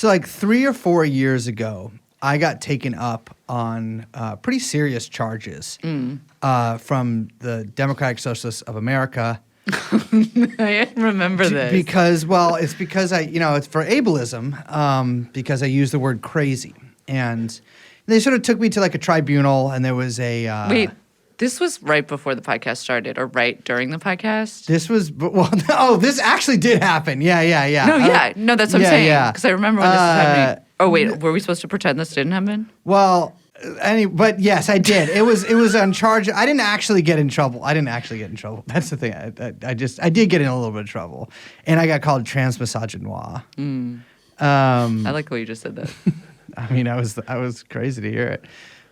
So like 3 or 4 years ago, I got taken up on pretty serious charges from the Democratic Socialists of America. I remember this. Because, it's because it's for ableism, because I use the word crazy. And they sort of took me to like a tribunal, and there was a... Wait, this was right before the podcast started or right during the podcast? This was, this actually did happen. Yeah. No, that's what I'm saying. Because I remember when this was happening. Oh, wait, were we supposed to pretend this didn't happen? Well, but yes, I did. It was on charge. I didn't actually get in trouble. That's the thing. I did get in a little bit of trouble, and I got called transmisogynoir. I like the way you just said that. I mean, I was crazy to hear it,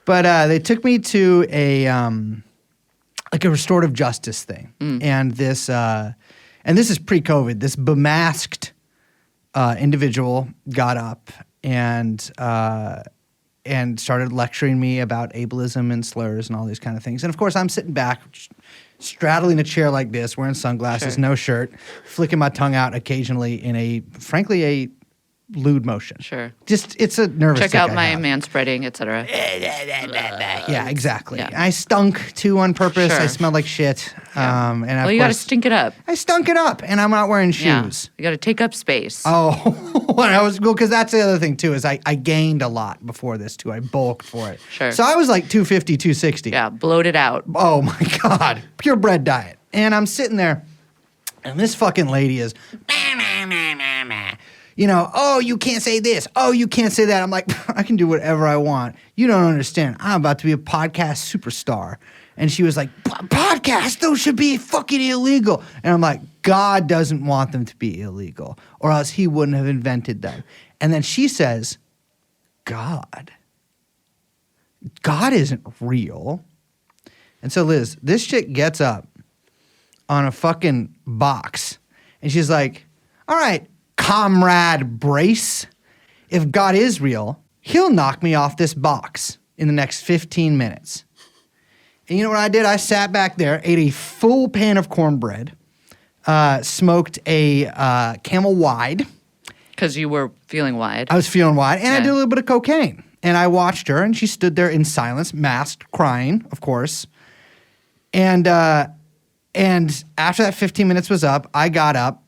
but they took me to a restorative justice thing, and this is pre-COVID. This bemasked individual got up and started lecturing me about ableism and slurs and all these kind of things. And of course, I'm sitting back, straddling a chair like this, wearing sunglasses, no shirt, flicking my tongue out occasionally in a lewd motion. Sure. Just, it's a nervous Check out my man-spreading, etc. Yeah, exactly. Yeah. I stunk, too, on purpose. Sure. I smelled like shit. Yeah. And you got to stink it up. I stunk it up, and I'm not wearing shoes. Yeah. You got to take up space. Oh, because that's the other thing, too, is I gained a lot before this, too. I bulked for it. Sure. So I was like 250, 260. Yeah, bloated out. Oh, my God. Purebred diet. And I'm sitting there, and this fucking lady is... oh, you can't say this. Oh, you can't say that. I'm like, I can do whatever I want. You don't understand. I'm about to be a podcast superstar. And she was like, podcasts, those should be fucking illegal. And I'm like, God doesn't want them to be illegal, or else he wouldn't have invented them. And then she says, God isn't real. And so, Liz, this chick gets up on a fucking box, and she's like, all right, Comrade Brace, if God is real, he'll knock me off this box in the next 15 minutes. And you know what I did? I sat back there, ate a full pan of cornbread, smoked a Camel Wide. Because you were feeling wide. I was feeling wide, and I did a little bit of cocaine. And I watched her, and she stood there in silence, masked, crying, of course. And after that 15 minutes was up, I got up,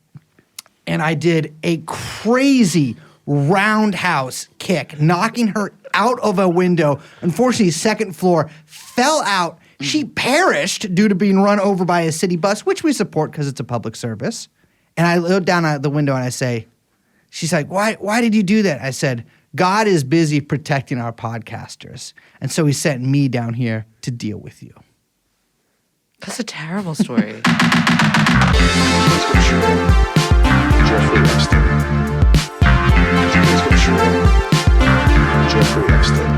and I did a crazy roundhouse kick, knocking her out of a window. Unfortunately, second floor, fell out. She perished due to being run over by a city bus, which we support because it's a public service. And I look down at the window and I say, she's like, why did you do that? I said, God is busy protecting our podcasters. And so he sent me down here to deal with you. That's a terrible story. Jeffrey Epstein. Jeffrey Epstein.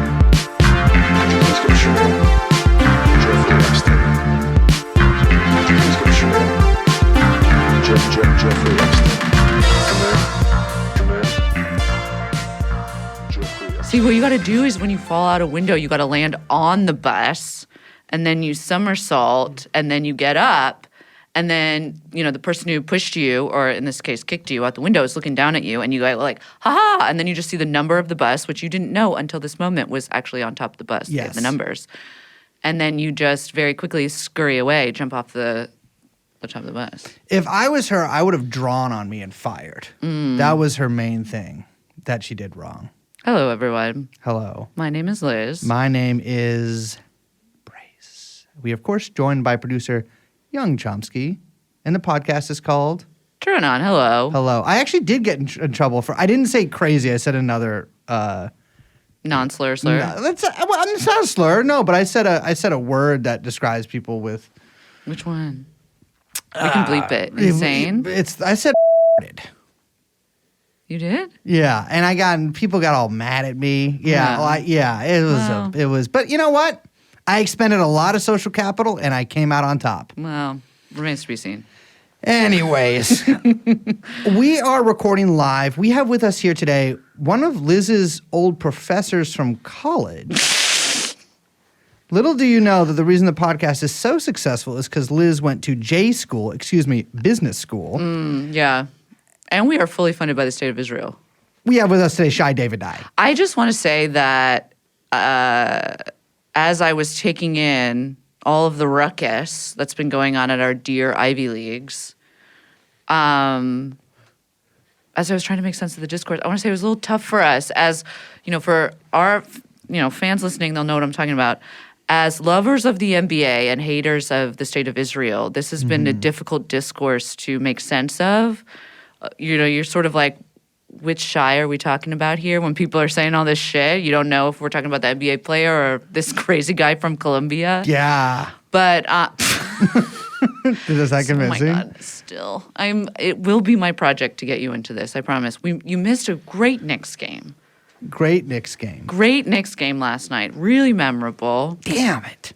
Jeffrey Epstein. Jeffrey Epstein. Come here. See, what you got to do is when you fall out a window, you got to land on the bus, and then you somersault, and then you get up. And then, the person who pushed you, or in this case, kicked you out the window, is looking down at you, and you go like, ha-ha, and then you just see the number of the bus, which you didn't know until this moment was actually on top of the bus, yes. The numbers. And then you just very quickly scurry away, jump off the top of the bus. If I was her, I would have drawn on me and fired. That was her main thing that she did wrong. Hello, everyone. Hello. My name is Liz. My name is Brace. We, of course, joined by producer Young Chomsky, and the podcast is called TrueAnon. Hello. Hello. I actually did get in trouble for. I didn't say crazy. I said another non-slur slur. No, it's not a slur. No, but I said a word that describes people with. Which one? We can bleep it. Insane. I said. You did? Yeah, and people got all mad at me. Yeah, it was. But you know what? I expended a lot of social capital, and I came out on top. Well, remains to be seen. Anyways, we are recording live. We have with us here today one of Liz's old professors from college. Little do you know that the reason the podcast is so successful is because Liz went to business school. Yeah. And we are fully funded by the state of Israel. We have with us today Shy David Dye. I just want to say that as I was taking in all of the ruckus that's been going on at our dear Ivy Leagues, as I was trying to make sense of the discourse, I want to say it was a little tough for us as, for our, fans listening, they'll know what I'm talking about. As lovers of the NBA and haters of the state of Israel, this has been a difficult discourse to make sense of. You're sort of like, which Shy are we talking about here? When people are saying all this shit, you don't know if we're talking about the NBA player or this crazy guy from Colombia. Yeah. But Does that convince you? Oh my God, still. It will be my project to get you into this, I promise. You missed a great Knicks game. Great Knicks game. Great Knicks game last night. Really memorable. Damn it.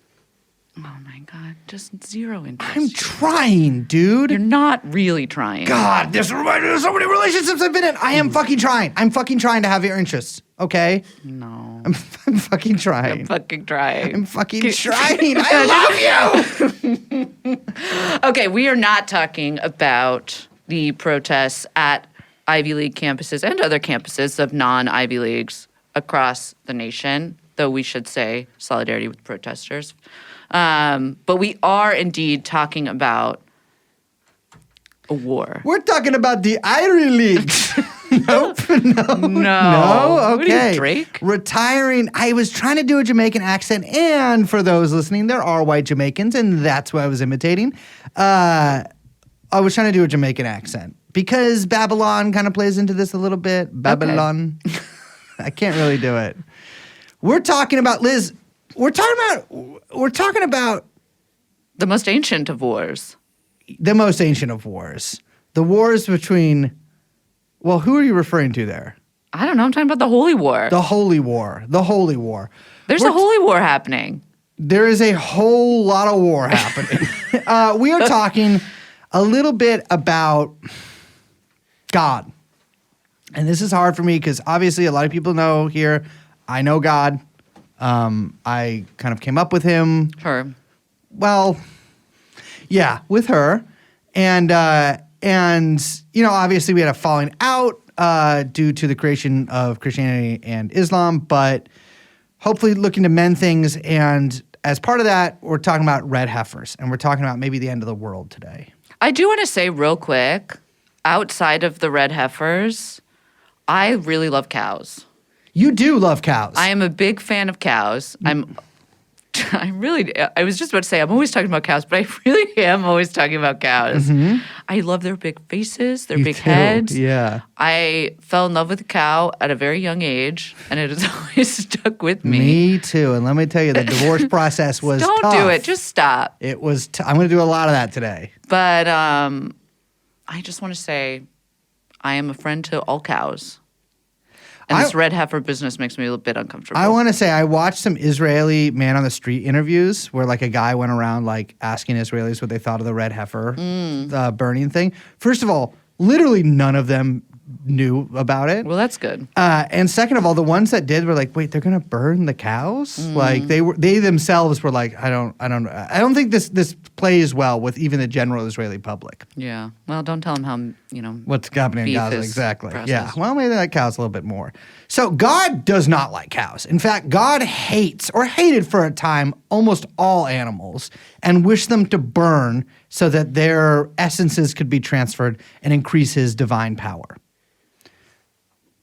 Oh my God, just zero interest. I'm trying, dude. You're not really trying. God, this reminds me of so many relationships I've been in. I am fucking trying. I'm fucking trying to have your interests, okay? No. I'm fucking trying. I'm fucking trying. I'm fucking trying. I love you. Okay, we are not talking about the protests at Ivy League campuses and other campuses of non-Ivy Leagues across the nation, though we should say solidarity with protesters. But we are indeed talking about a war. We're talking about the Ivy Leagues. Nope. No. What are you, Okay. Drake? Retiring. I was trying to do a Jamaican accent, and for those listening, there are white Jamaicans, and that's what I was imitating. I was trying to do a Jamaican accent because Babylon kind of plays into this a little bit. Babylon. Okay. I can't really do it. We're talking about Liz. We're talking about The most ancient of wars. the most ancient of wars. The wars between. Well, who are you referring to there? I don't know. I'm talking about the Holy War. The Holy War. The Holy War. There's a Holy War happening. There is a whole lot of war happening. We are talking a little bit about God. And this is hard for me because obviously a lot of people know here, I know God. I kind of came up with him. Her. Well, yeah, with her. And obviously we had a falling out due to the creation of Christianity and Islam, but hopefully looking to mend things. And as part of that, we're talking about red heifers, and we're talking about maybe the end of the world today. I do want to say real quick, outside of the red heifers, I really love cows. You do love cows. I am a big fan of cows. I was just about to say, I'm always talking about cows, but I really am always talking about cows. Mm-hmm. I love their big faces, their big heads. Yeah. I fell in love with a cow at a very young age, and it has always stuck with me. Me too. And let me tell you, the divorce process was Don't tough. do it. Just stop. It was I'm going to do a lot of that today. But I just want to say I am a friend to all cows. And this red heifer business makes me a little bit uncomfortable. I want to say I watched some Israeli man on the street interviews where like a guy went around like asking Israelis what they thought of the red heifer burning thing. First of all, literally none of them knew about it. Well, that's good. And second of all, the ones that did were like, wait, they're gonna burn the cows? Like they themselves were like, I don't think this plays well with even the general Israeli public. Yeah. Well, don't tell them how, What's happening in beef Gaza, is exactly. processed. Yeah. Well, maybe they like cows a little bit more. So God does not like cows. In fact, God hates or hated for a time almost all animals and wished them to burn so that their essences could be transferred and increase his divine power.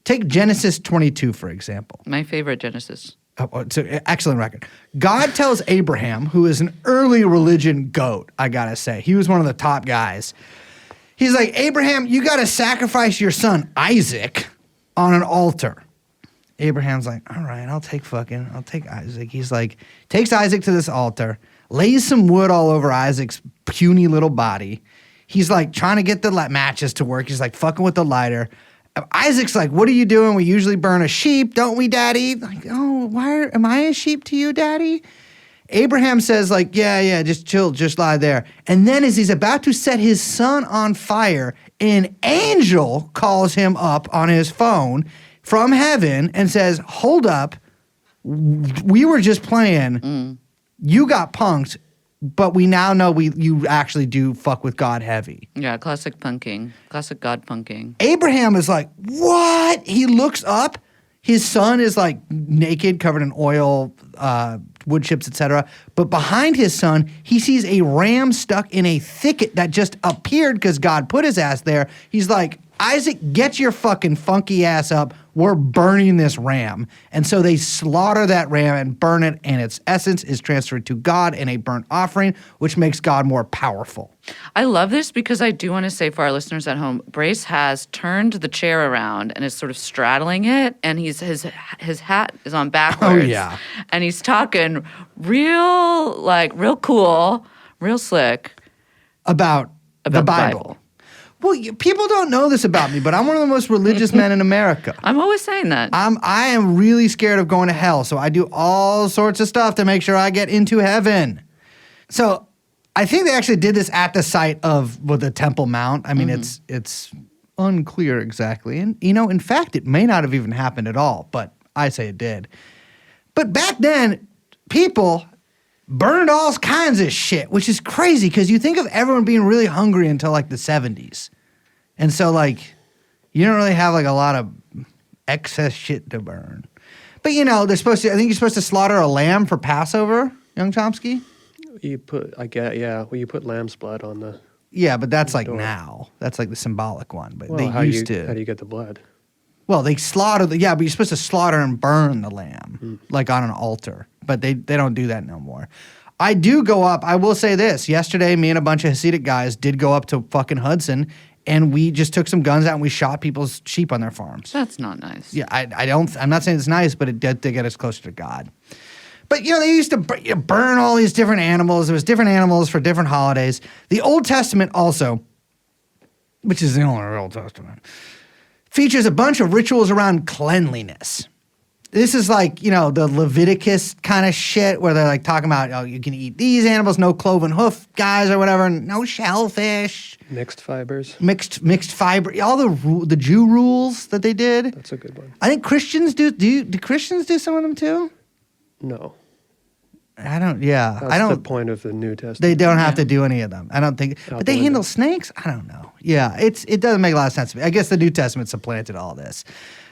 Take Genesis 22, for example. My favorite Genesis. Oh, it's an excellent record. God tells Abraham, who is an early religion goat, I gotta say. He was one of the top guys. He's like, Abraham, you gotta sacrifice your son Isaac on an altar. Abraham's like, all right, I'll take Isaac. He's like, takes Isaac to this altar, lays some wood all over Isaac's puny little body. He's like trying to get the matches to work. He's like fucking with the lighter. Isaac's like, what are you doing? We usually burn a sheep, don't we, Daddy? Like, oh, am I a sheep to you, Daddy? Abraham says, like, yeah, just chill, just lie there. And then as he's about to set his son on fire, an angel calls him up on his phone from heaven and says, hold up, we were just playing. You got punked. but we now know you actually do fuck with God heavy. Yeah, classic punking. Classic God punking. Abraham is like, what? He looks up. His son is like naked, covered in oil, wood chips, etc. But behind his son, he sees a ram stuck in a thicket that just appeared because God put his ass there. He's like, Isaac, get your fucking funky ass up. We're burning this ram. And so they slaughter that ram and burn it, and its essence is transferred to God in a burnt offering, which makes God more powerful. I love this because I do want to say for our listeners at home, Brace has turned the chair around and is sort of straddling it, and his hat is on backwards. Oh, yeah. And he's talking real cool, real slick About the Bible. Well, people don't know this about me, but I'm one of the most religious men in America. I'm always saying that. I am really scared of going to hell, so I do all sorts of stuff to make sure I get into heaven. So I think they actually did this at the site of the Temple Mount. I mean, it's unclear exactly. And, in fact, it may not have even happened at all, but I say it did. But back then, people burned all kinds of shit, which is crazy because you think of everyone being really hungry until like the 70s. And so you don't really have like a lot of excess shit to burn. But I think you're supposed to slaughter a lamb for Passover, young Chomsky. You put lamb's blood on the... Yeah, but that's like door. now. That's like the symbolic one. But Well, they how used do you to. get the blood? Well, they slaughter but you're supposed to slaughter and burn the lamb, like on an altar. But they don't do that no more. I do go up. I will say this. Yesterday, me and a bunch of Hasidic guys did go up to fucking Hudson, and we just took some guns out and we shot people's sheep on their farms. That's not nice. Yeah, I'm not saying it's nice, but it did to get us closer to God. But, they used to burn all these different animals. There was different animals for different holidays. The Old Testament also, which is the only Old Testament, features a bunch of rituals around cleanliness. This is like, the Leviticus kind of shit where they're like talking about, you can eat these animals, no cloven hoof guys or whatever, no shellfish. Mixed fibers. Mixed fiber, all the Jew rules that they did. That's a good one. I think Christians do Christians do some of them too? No. That's the point of the New Testament. They don't have to do any of them. I don't think. But they handle snakes? I don't know. Yeah, it doesn't make a lot of sense to me. I guess the New Testament supplanted all this.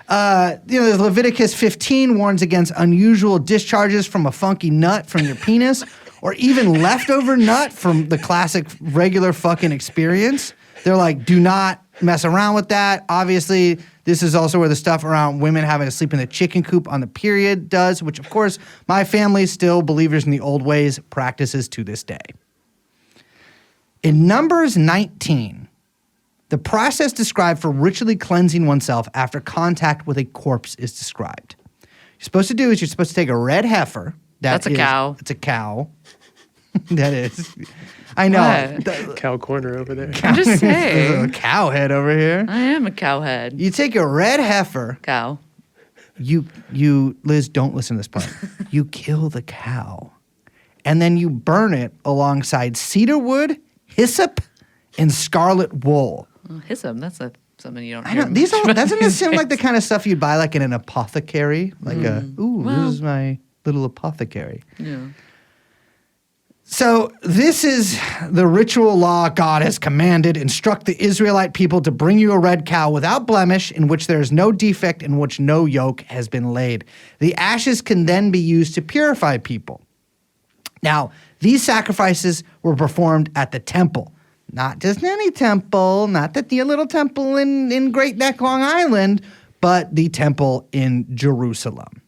Leviticus 15 warns against unusual discharges from a funky nut from your penis or even leftover nut from the classic regular fucking experience. They're like, do not mess around with that. Obviously, this is also where the stuff around women having to sleep in the chicken coop on the period does, which, of course, my family, still believers in the old ways, practices to this day. In Numbers 19, the process described for ritually cleansing oneself after contact with a corpse is described. You're supposed to take a red heifer. That's a cow. It's a cow. That is. I know. What? Cow corner over there. I'm just There's saying. a cow head over here. I am a cow head. You take a red heifer. Cow. You, Liz, don't listen to this part. You kill the cow. And then you burn it alongside cedar wood, hyssop, and scarlet wool. Well, hyssop, that's something you don't I hear. don't. much Doesn't about this seem these like the days. kind of stuff you'd buy like in an apothecary? Like Well. this is my little apothecary. Yeah. So this is the ritual law God has commanded. Instruct the Israelite people to bring you a red cow without blemish, in which there is no defect, in which no yoke has been laid. The ashes can then be used to purify people. Now, these sacrifices were performed at the temple. Not just any temple, not the little temple in Great Neck, Long Island, but the temple in Jerusalem.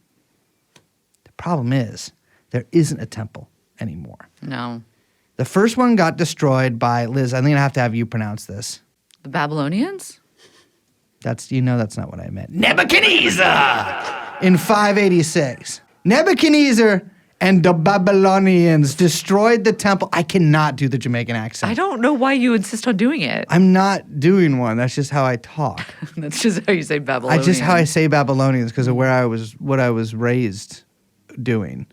The problem is, there isn't a temple anymore. No. The first one got destroyed by, Liz, I think I have to have you pronounce this. The Babylonians? That's not what I meant. Nebuchadnezzar! In 586. Nebuchadnezzar and the Babylonians destroyed the temple. I cannot do the Jamaican accent. I don't know why you insist on doing it. I'm not doing one. That's just how I talk. That's just how you say Babylonians. Just how I say Babylonians because of what I was raised doing.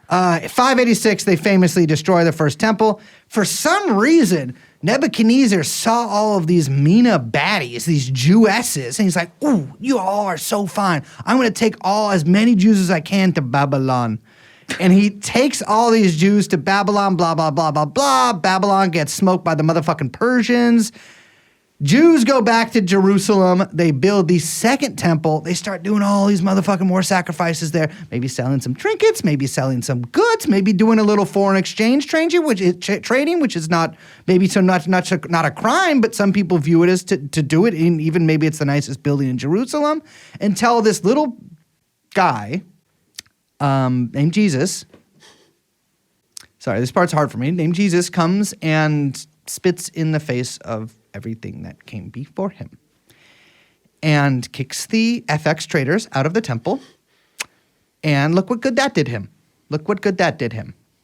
586, they famously destroy the first temple. For some reason, Nebuchadnezzar saw all of these Mina baddies, these Jewesses, and he's like, ooh, you all are so fine. I'm going to take as many Jews as I can to Babylon. And he takes all these Jews to Babylon, blah, blah, blah, blah, blah. Babylon gets smoked by the motherfucking Persians. Jews go back to Jerusalem. They build the second temple. They start doing all these motherfucking more sacrifices there. Maybe selling some trinkets, maybe selling some goods, maybe doing a little foreign exchange trading, which is not a crime, but some people view it as to do it. And even maybe it's the nicest building in Jerusalem. Until this little guy named Jesus. Sorry, this part's hard for me. Named Jesus comes and spits in the face of everything that came before him and kicks the FX traders out of the temple. And look what good that did him.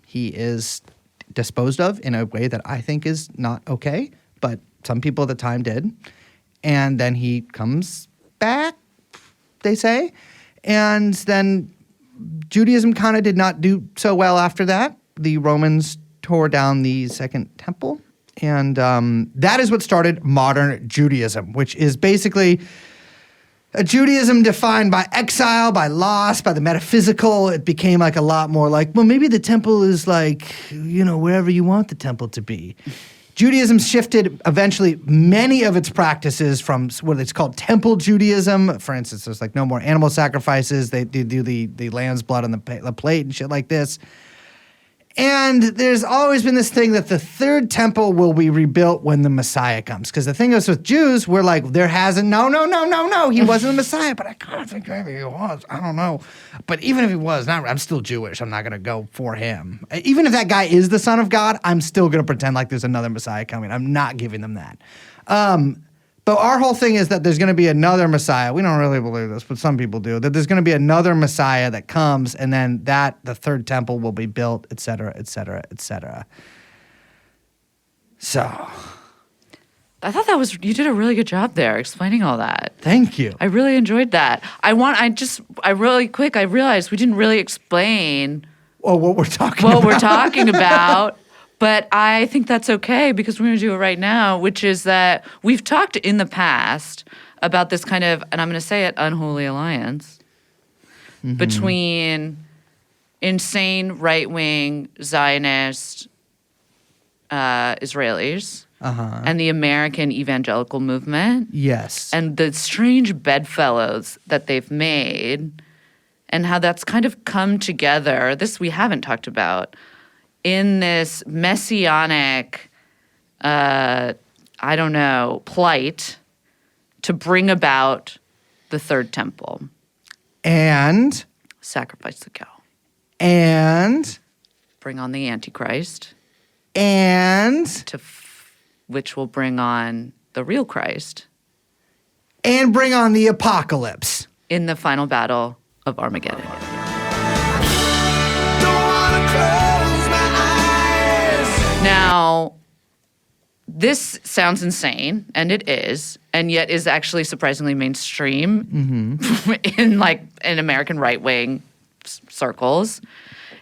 He is disposed of in a way that I think is not okay, but some people at the time did. And then he comes back, they say. And then Judaism kind of did not do so well after that. The Romans tore down the second temple. And that is what started modern Judaism, which is basically a Judaism defined by exile, by loss, by the metaphysical. It became like a lot more like, well, maybe the temple is like, wherever you want the temple to be. Judaism shifted eventually many of its practices from what it's called temple Judaism. For instance, there's like no more animal sacrifices. They do the lamb's blood on the plate and shit like this. And there's always been this thing that the third temple will be rebuilt when the Messiah comes. Because the thing is with Jews, we're like, no, he wasn't the Messiah. But I kind of think maybe he was. I don't know. But even if he was, I'm still Jewish. I'm not going to go for him. Even if that guy is the Son of God, I'm still going to pretend like there's another Messiah coming. I'm not giving them that. But our whole thing is that there's going to be another Messiah. We don't really believe this, but some people do. That there's going to be another Messiah that comes, and then the third temple will be built, et cetera, et cetera, et cetera. So, I thought you did a really good job there explaining all that. Thank you. I really enjoyed that. I realized we didn't really explain what we're talking about. But I think that's okay because we're going to do it right now, which is that we've talked in the past about this kind of, and I'm going to say it, unholy alliance between insane right-wing Zionist Israelis and the American evangelical movement. Yes. And the strange bedfellows that they've made and how that's kind of come together. This we haven't talked about. In this messianic, plight to bring about the third temple. And? Sacrifice the cow. And? Bring on the Antichrist. And? Which will bring on the real Christ. And bring on the apocalypse. In the final battle of Armageddon. Now, this sounds insane, and it is, and yet is actually surprisingly mainstream in American right-wing circles,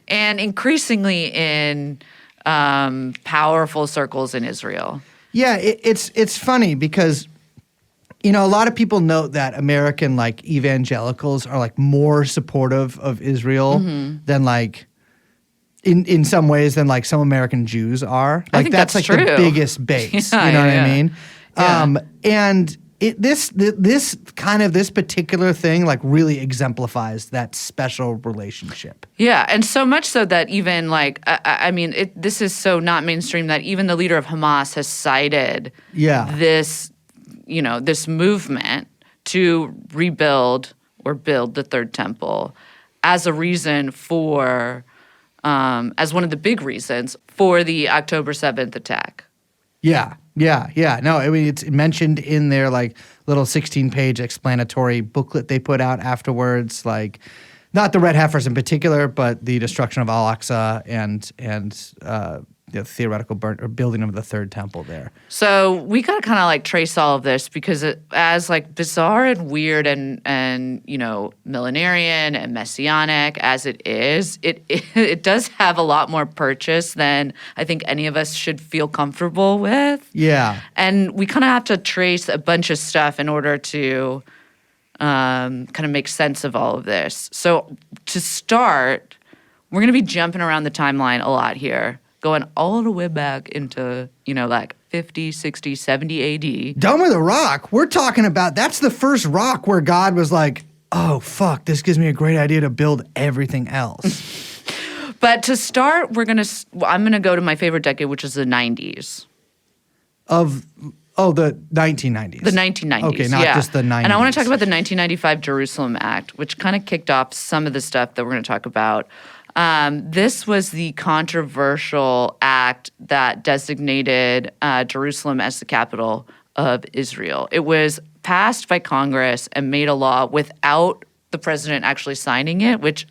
and increasingly in powerful circles in Israel. Yeah, it's funny because a lot of people note that American evangelicals are more supportive of Israel than in some ways than some American Jews are. I think that's the true. biggest base. Yeah, you know what I mean? Yeah. And this particular thing really exemplifies that special relationship. Yeah, and so much so that even this is so not mainstream that even the leader of Hamas has cited this movement to rebuild or build the third temple as a reason for as one of the big reasons for the October 7th attack. Yeah. No, I mean, it's mentioned in their little 16-page explanatory booklet they put out afterwards. Not the red heifers in particular, but the destruction of Al-Aqsa and the theoretical building of the third temple there. So we got to kind of trace all of this because as bizarre and weird and millenarian and messianic as it is, it does have a lot more purchase than I think any of us should feel comfortable with. Yeah. And we kind of have to trace a bunch of stuff in order to kind of make sense of all of this. So to start, We're going to be jumping around the timeline a lot here, going all the way back into, like 50, 60, 70 AD. Dome of the Rock, we're talking about, that's the first rock where God was like, oh, fuck, this gives me a great idea to build everything else. But to start, I'm going to go to my favorite decade, which is the 90s. The 1990s. The 1990s. Okay, not just the 90s. And I want to talk about the 1995 Jerusalem Act, which kind of kicked off some of the stuff that we're going to talk about. This was the controversial act that designated Jerusalem as the capital of Israel. It was passed by Congress and made a law without the president actually signing it, which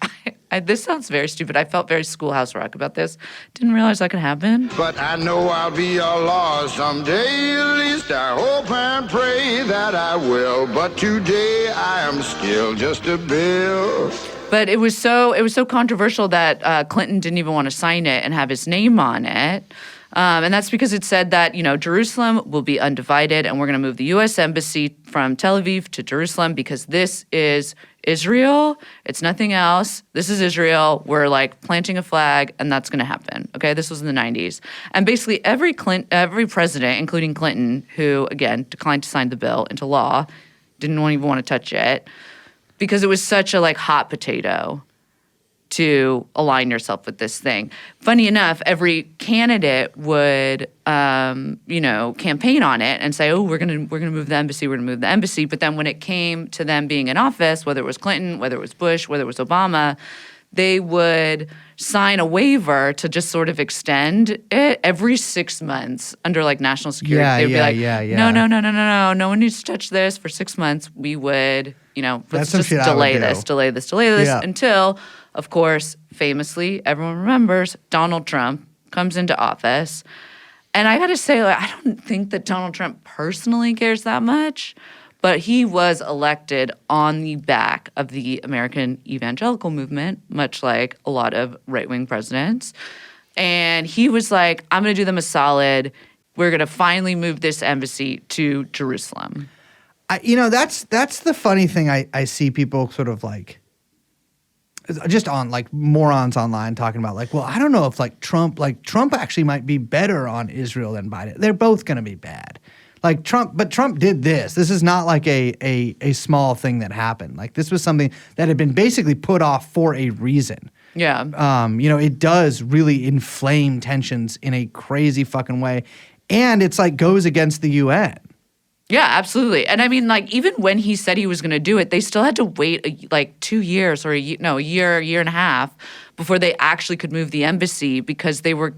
this sounds very stupid. I felt very Schoolhouse Rock about this. Didn't realize that could happen. But I know I'll be a law someday. At least I hope and pray that I will. But today I am still just a bill. But it was so controversial that Clinton didn't even want to sign it and have his name on it. And that's because it said that, Jerusalem will be undivided and we're going to move the U.S. Embassy from Tel Aviv to Jerusalem because this is Israel. It's nothing else. This is Israel. We're like planting a flag and that's going to happen. Okay, this was in the 90s. And basically every president, including Clinton, who, again, declined to sign the bill into law, didn't even want to touch it because it was such a hot potato to align yourself with this thing. Funny enough, every candidate would, campaign on it and say, "Oh, we're gonna move the embassy. We're gonna move the embassy." But then when it came to them being in office, whether it was Clinton, whether it was Bush, whether it was Obama, they would sign a waiver to just sort of extend it every 6 months under national security. They would be like, no one needs to touch this for 6 months. We would, let's just delay this until, of course, famously, everyone remembers Donald Trump comes into office. And I got to say, I don't think that Donald Trump personally cares that much, but he was elected on the back of the American evangelical movement, much like a lot of right-wing presidents. And he was like, I'm going to do them a solid. We're going to finally move this embassy to Jerusalem. That's the funny thing I see people sort of just on morons online talking about well, I don't know if Trump actually might be better on Israel than Biden. They're both going to be bad. Trump did this. This is not a small thing that happened. This was something that had been basically put off for a reason. Yeah. It does really inflame tensions in a crazy fucking way. And it's goes against the UN. Yeah, absolutely. And I mean, even when he said he was going to do it, they still had to wait 2 years or a year and a half before they actually could move the embassy because they were,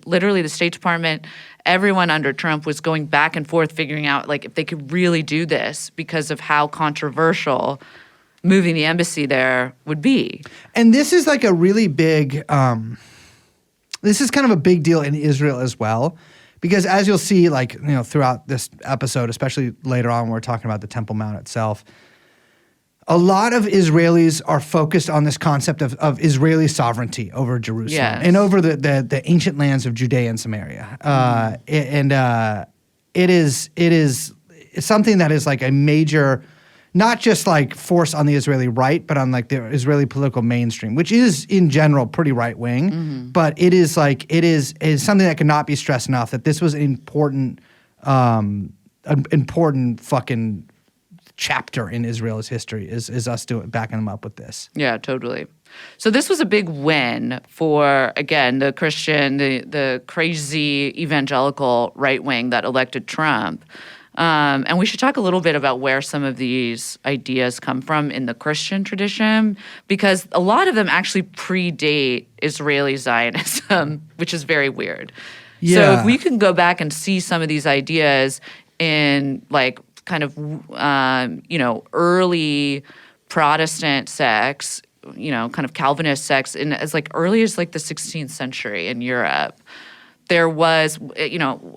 literally the State Department, everyone under Trump was going back and forth figuring out if they could really do this because of how controversial moving the embassy there would be. And this is a really big, this is kind of a big deal in Israel as well. Because as you'll see, throughout this episode, especially later on when we're talking about the Temple Mount itself, a lot of Israelis are focused on this concept of Israeli sovereignty over Jerusalem and over the ancient lands of Judea and Samaria. It's something that is a major, not just force on the Israeli right, but on the Israeli political mainstream, which is in general pretty right wing. Mm-hmm. But it is something that cannot be stressed enough that this was an important fucking chapter in Israel's history is us backing them up with this. Yeah, totally. So this was a big win for, again, the Christian, the crazy evangelical right wing that elected Trump. And we should talk a little bit about where some of these ideas come from in the Christian tradition, because a lot of them actually predate Israeli Zionism, which is very weird. Yeah. So if we can go back and see some of these ideas in early Protestant sects, kind of Calvinist sects, as early as the 16th century in Europe. There was,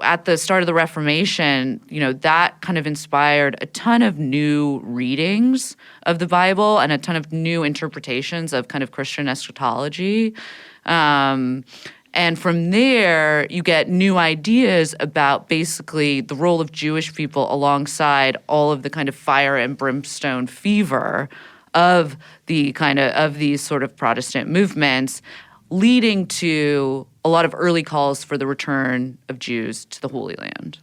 at the start of the Reformation, that kind of inspired a ton of new readings of the Bible and a ton of new interpretations of kind of Christian eschatology. And from there, you get new ideas about basically the role of Jewish people alongside all of the kind of fire and brimstone fever of these sort of Protestant movements, leading to a lot of early calls for the return of Jews to the Holy Land.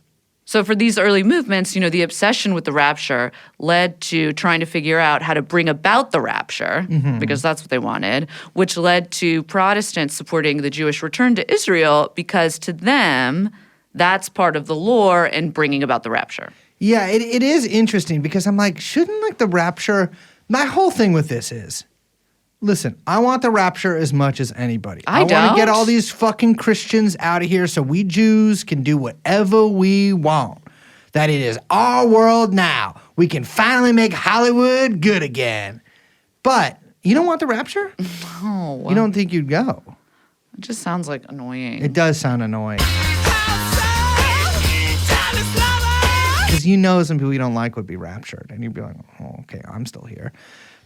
So for these early movements, the obsession with the rapture led to trying to figure out how to bring about the rapture, because that's what they wanted, which led to Protestants supporting the Jewish return to Israel because to them, that's part of the lore in bringing about the rapture. Yeah, it is interesting because I'm like, shouldn't like the rapture, my whole thing with this is, listen, I want the rapture as much as anybody. I want to don't. get all these fucking Christians out of here so we Jews can do whatever we want. That it is our world now. We can finally make Hollywood good again. But you don't want the rapture? No. You don't think you'd go? It just sounds like annoying. It does sound annoying. Because some people you don't like would be raptured. And you'd be like, oh, okay, I'm still here.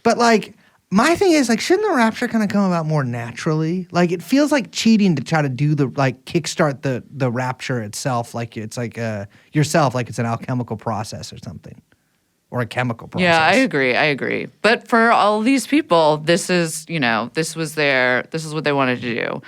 But like, my thing is, like, shouldn't the rapture kind of come about more naturally? Like, it feels like cheating to try to do kickstart the rapture itself, like it's like yourself, like it's an alchemical process or something, or a chemical process. Yeah, I agree. But for all these people, this is what they wanted to do.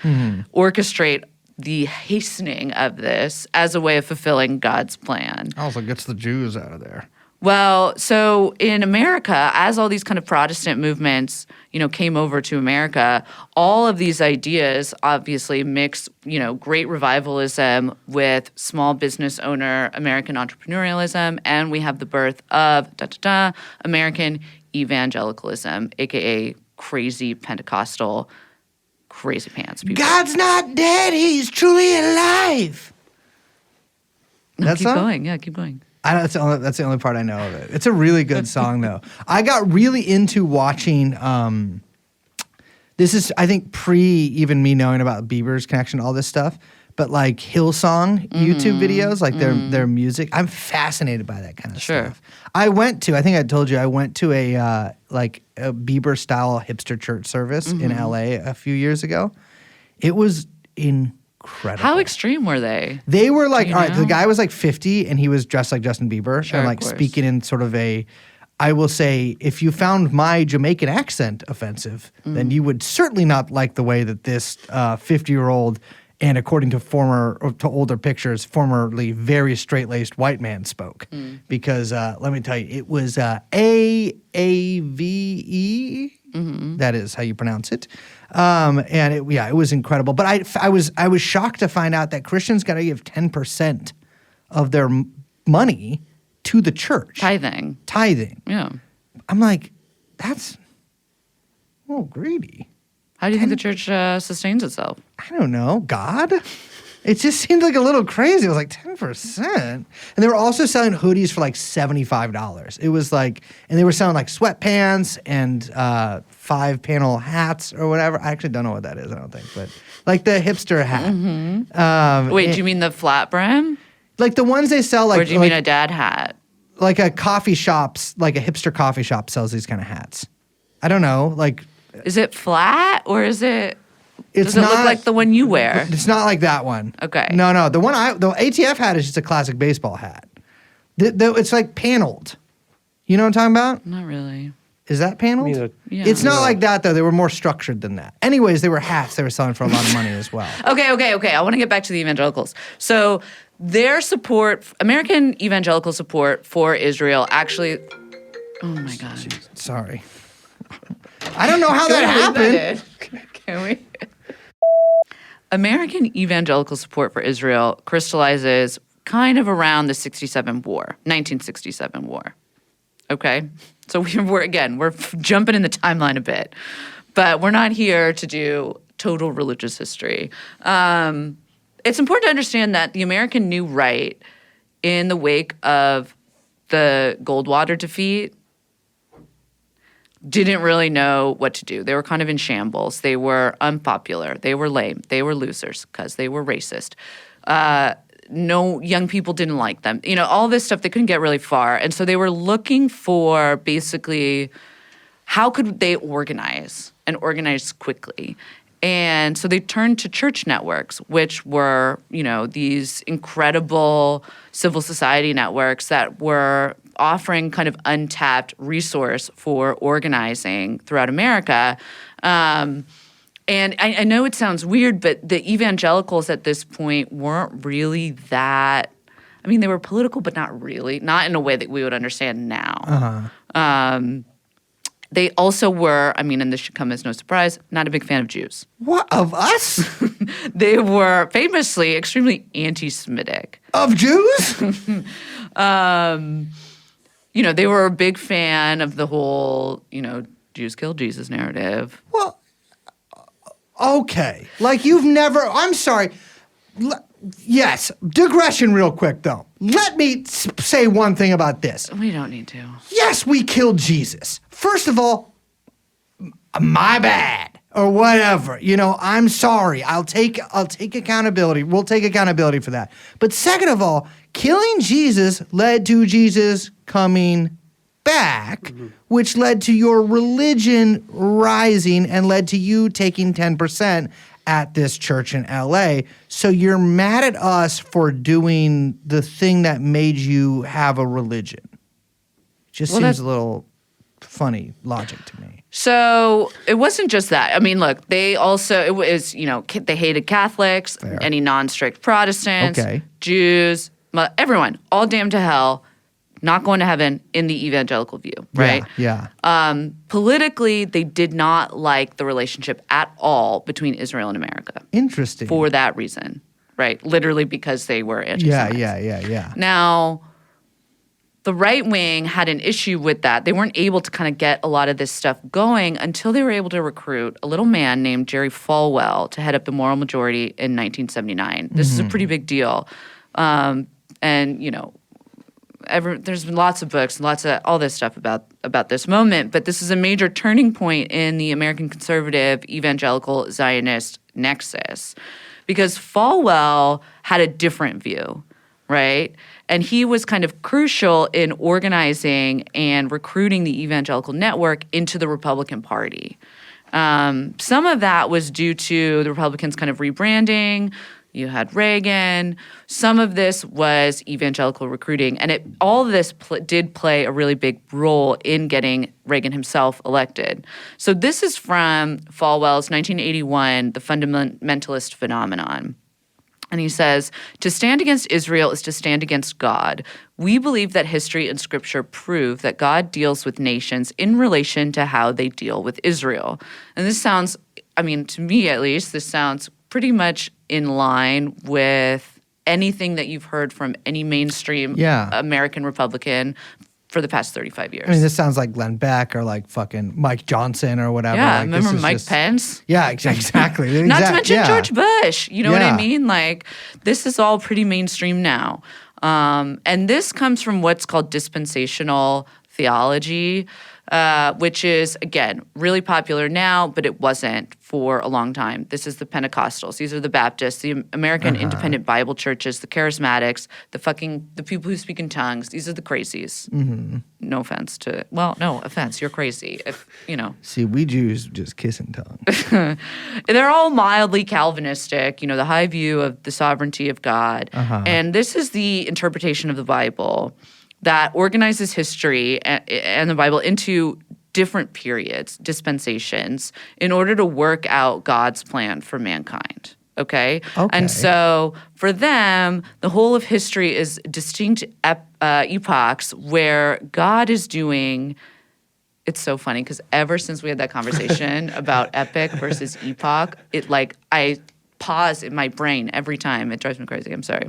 Orchestrate the hastening of this as a way of fulfilling God's plan. Also gets the Jews out of there. Well, so in America, as all these kind of Protestant movements, came over to America, all of these ideas obviously mix, great revivalism with small business owner American entrepreneurialism, and we have the birth of American evangelicalism, aka crazy Pentecostal, crazy pants people. God's not dead; He's truly alive. That's Keep going. Yeah, keep going. That's the only part I know of it. It's a really good song, though. I got really into watching. This is, I think, pre even me knowing about Bieber's connection to all this stuff. But like Hillsong YouTube videos, like their music, I'm fascinated by that kind of stuff. I think I told you, I went to a Bieber style hipster church service in LA a few years ago. It was incredible. How extreme were they? They were like, Do all you right, know? the guy was like 50 and he was dressed like Justin Bieber Sure, and of like course. speaking in sort of I will say, if you found my Jamaican accent offensive, then you would certainly not like the way that this 50-year-old and according to older pictures, formerly very straight-laced white man spoke. Because let me tell you, it was AAVE. That is how you pronounce it. And it was incredible. But I was shocked to find out that Christians got to give 10% of their money to the church. Tithing. Yeah. I'm like, that's a little greedy. How do you think the church sustains itself? I don't know. God? It just seemed like a little crazy. It was like 10%. And they were also selling hoodies for like $75. It was like, and they were selling like sweatpants and 5-panel hats or whatever. I actually don't know what that is, I don't think. But like the hipster hat. Wait, do you mean the flat brim? Like the ones they sell like. Or do you mean a dad hat? Like a coffee shops, like a hipster coffee shop sells these kind of hats. I don't know. Like. Is it flat or is it? It's Does it look like the one you wear? It's not like that one. Okay. No. The ATF hat is just a classic baseball hat. It's like paneled. You know what I'm talking about? Not really. Is that paneled? Yeah. It's not like that though. They were more structured than that. Anyways, they were hats they were selling for a lot of money as well. Okay. I want to get back to the evangelicals. So their support, American evangelical support for Israel actually, oh my God. Sorry. I don't know how that happened. Can we? American evangelical support for Israel crystallizes kind of around the 1967 war. Okay? So we're jumping in the timeline a bit, but we're not here to do total religious history. It's important to understand that the American New Right, in the wake of the Goldwater defeat, didn't really know what to do. They were kind of in shambles. They were unpopular. They were lame. They were losers because they were racist. No young people didn't like them. All this stuff, they couldn't get really far. And so they were looking for basically how could they organize and organize quickly. And so they turned to church networks, which were, these incredible civil society networks that were offering kind of untapped resource for organizing throughout America. And I know it sounds weird, but the evangelicals at this point weren't really that. I mean, they were political, but not really, not in a way that we would understand now. They also were, I mean, and this should come as no surprise, not a big fan of Jews. What, of us? They were famously extremely anti-Semitic. Of Jews? You know, they were a big fan of the whole, you know, Jews killed Jesus narrative. Well, okay. Like you've never, I'm sorry. Yes, digression real quick though. Let me say one thing about this. We don't need to. Yes, we killed Jesus. First of all, my bad or whatever. You know, I'm sorry. I'll take accountability. We'll take accountability for that. But second of all, killing Jesus led to Jesus coming back, which led to your religion rising and led to you taking 10% at this church in LA. So you're mad at us for doing the thing that made you have a religion. Just seems a little funny logic to me. So it wasn't just that. I mean, look, they also, it was, you know, they hated Catholics, Fair. any non-strict Protestants, Okay. Jews, everyone, all damned to hell, not going to heaven in the evangelical view, right? Yeah. Politically, they did not like the relationship at all between Israel and America Interesting. for that reason, right? Literally because they were anti-Semites. Yeah. Now, the right wing had an issue with that. They weren't able to kind of get a lot of this stuff going until they were able to recruit a little man named Jerry Falwell to head up the Moral Majority in 1979. This is a pretty big deal. And, you know, there's been lots of books and lots of all this stuff about this moment, but this is a major turning point in the American conservative evangelical Zionist nexus because Falwell had a different view, right? And he was kind of crucial in organizing and recruiting the evangelical network into the Republican Party. Some of that was due to the Republicans kind of rebranding. You had Reagan. Some of this was evangelical recruiting. And all of this did play a really big role in getting Reagan himself elected. So this is from Falwell's 1981, The Fundamentalist Phenomenon. And he says, to stand against Israel is to stand against God. We believe that history and scripture prove that God deals with nations in relation to how they deal with Israel. And this sounds, I mean, to me at least, this sounds pretty much in line with anything that you've heard from any mainstream American Republican for the past 35 years. I mean, this sounds like Glenn Beck or like fucking Mike Johnson or whatever. Yeah, like, remember Mike Pence? Yeah, exactly. Not to mention George Bush. You know what I Yeah. mean? Like, this is all pretty mainstream now. And this comes from what's called dispensational theology, which is, again, really popular now, but it wasn't for a long time. This is the Pentecostals. These are the Baptists, the American Independent Bible Churches, the Charismatics, the people who speak in tongues. These are the crazies. No offense no offense. You're crazy. If, you know. See, we Jews just kiss in tongues. They're all mildly Calvinistic, you know, the high view of the sovereignty of God. And this is the interpretation of the Bible that organizes history and the Bible into different periods, dispensations, in order to work out God's plan for mankind. Okay? And so for them, the whole of history is distinct epochs where God is doing. It's so funny because ever since we had that conversation about epic versus epoch, I pause in my brain every time. It drives me crazy. I'm sorry.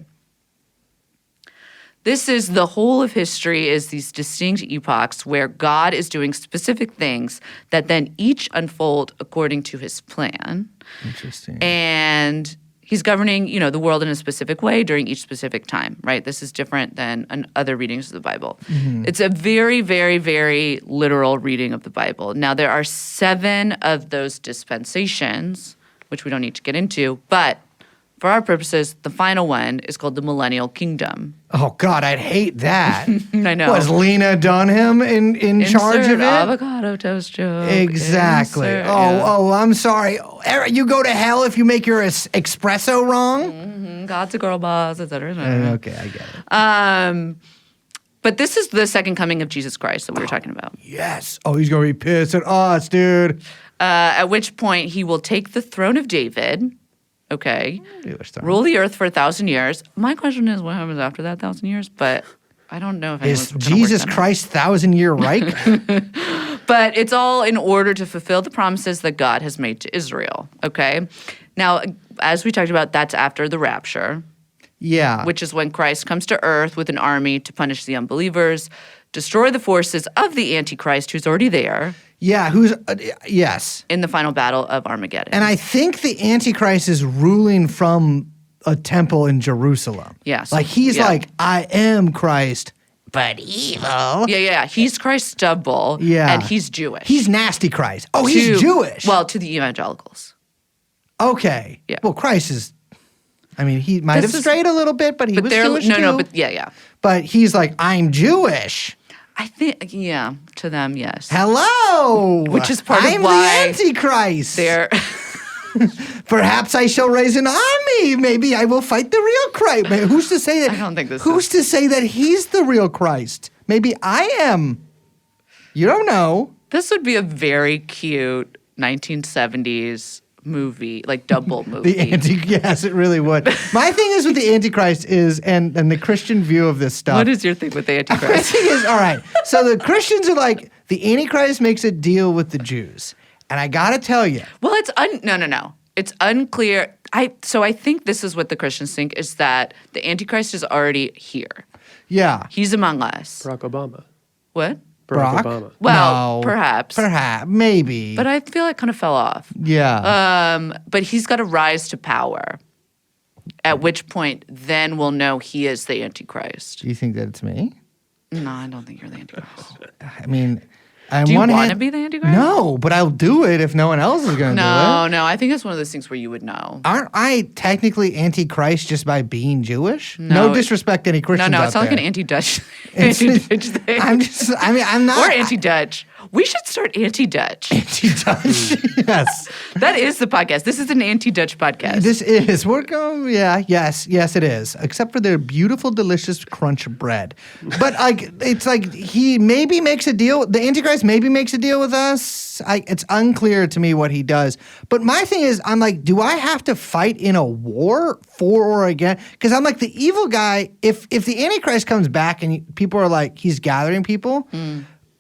This is the whole of history is these distinct epochs where God is doing specific things that then each unfold according to his plan. Interesting. And he's governing, you know, the world in a specific way during each specific time, right? This is different than other readings of the Bible. It's a very, very, very literal reading of the Bible. Now, there are 7 of those dispensations, which we don't need to get into, but for our purposes, the final one is called the Millennial Kingdom. Oh, God, I'd hate that. I know. Was Lena Dunham in charge of Insert it? avocado toast joke. Exactly. Insert, I'm sorry. You go to hell if you make your espresso wrong? God's a girl boss, et cetera. Okay, I get it. But this is the second coming of Jesus Christ that we were talking about. Yes. Oh, he's going to be pissed at us, dude. At which point he will take the throne of David, okay, Jewish throne. rule the earth for 1,000 years. My question is, what happens after that 1,000 years? But I don't know if Is anyone's gonna work Jesus that out. Christ 1,000-year Reich? But it's all in order to fulfill the promises that God has made to Israel, okay? Now, as we talked about, that's after the rapture, Yeah. which is when Christ comes to earth with an army to punish the unbelievers, destroy the forces of the Antichrist who's already there Yeah, who's yes. in the final battle of Armageddon. And I think the Antichrist is ruling from a temple in Jerusalem. Yes. Like he's Yeah. like, I am Christ, but evil. Yeah. He's Christ's double, Yeah. and he's Jewish. He's nasty Christ. Oh, he's Jewish. Well, to the evangelicals. Okay. Yeah. Well, Christ is, I mean, he might This have is- strayed a little bit, but he was Jewish too. but yeah. But he's like, I'm Jewish. I think, yeah, to them, yes. Hello. Which is part of I'm why the Antichrist. They're Perhaps I shall raise an army. Maybe I will fight the real Christ. Who's to say that? I don't think this Who's is- to say that he's the real Christ? Maybe I am. You don't know. This would be a very cute 1970s movie, like double movie. Yes, it really would. My thing is with the Antichrist is, and the Christian view of this stuff. What is your thing with the My Antichrist? thing is, all right. So the Christians are like, the Antichrist makes a deal with the Jews, and I gotta tell you, Well, it's no. It's unclear. So I think this is what the Christians think is that the Antichrist is already here. yeah, He's among us. Barack Obama. What? Barack Brock? Obama. Well, No. perhaps. maybe, But I feel it kind of fell off. yeah. But he's got to rise to power. At which point, then we'll know he is the Antichrist. Do you think that it's me? No, I don't think you're the Antichrist. I mean, on Do you one want to hand, be the Antichrist? no, but I'll do it if no one else is going to do it. No. I think it's one of those things where you would know. Aren't I technically anti-Christ just by being Jewish? No. No disrespect to any Christians No, out it's not like an there. anti-Dutch, It's- anti-Dutch thing. I'm not or anti-Dutch. We should start anti-Dutch. anti-Dutch. Yes, That is the podcast. This is an anti-Dutch podcast. this is. We're going. Yeah, yes, it is. Except for their beautiful, delicious crunch bread. But like, it's like he maybe makes a deal. The Antichrist maybe makes a deal with us. It's unclear to me what he does. But my thing is, I'm like, do I have to fight in a war for or against? Because I'm like the evil guy. If the Antichrist comes back and people are like, he's gathering people,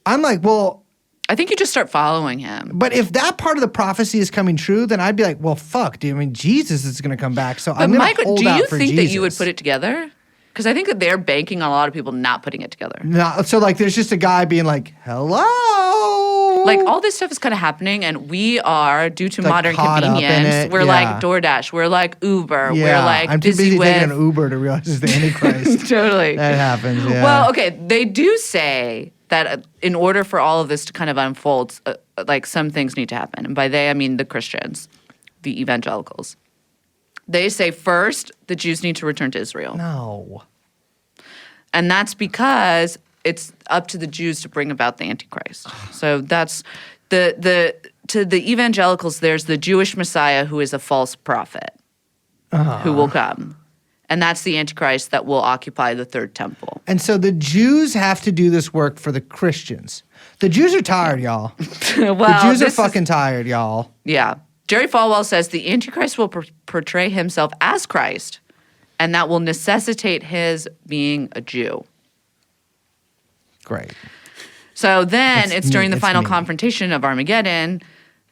I'm like, well. I think you just start following him. But if that part of the prophecy is coming true, then I'd be like, well, fuck, dude. I mean, Jesus is going to come back, so I'm But going to Mike, hold do out you for think Jesus. that you would put it together? Because I think that they're banking on a lot of people not putting it together. No, so like, there's just a guy being like, hello. Like all this stuff is kind of happening, and we are, due to Like, modern caught up in convenience, it, we're yeah. like DoorDash, we're like Uber, Yeah, we're like I'm too busy with taking an Uber to realize it's the Antichrist. totally. That happens. Yeah. Well, okay, they do say that in order for all of this to kind of unfold, like some things need to happen, and by they I mean the Christians, the evangelicals. They say first the Jews need to return to Israel. no. And that's because it's up to the Jews to bring about the Antichrist. So that's to the evangelicals, there's the Jewish Messiah who is a false prophet who will come. And that's the Antichrist that will occupy the third temple. And so the Jews have to do this work for the Christians. The Jews are tired, y'all. Well, The Jews are this is- fucking tired, y'all. Yeah. Jerry Falwell says the Antichrist will portray himself as Christ, and that will necessitate his being a Jew. Great. So then it's during the it's final me. confrontation of Armageddon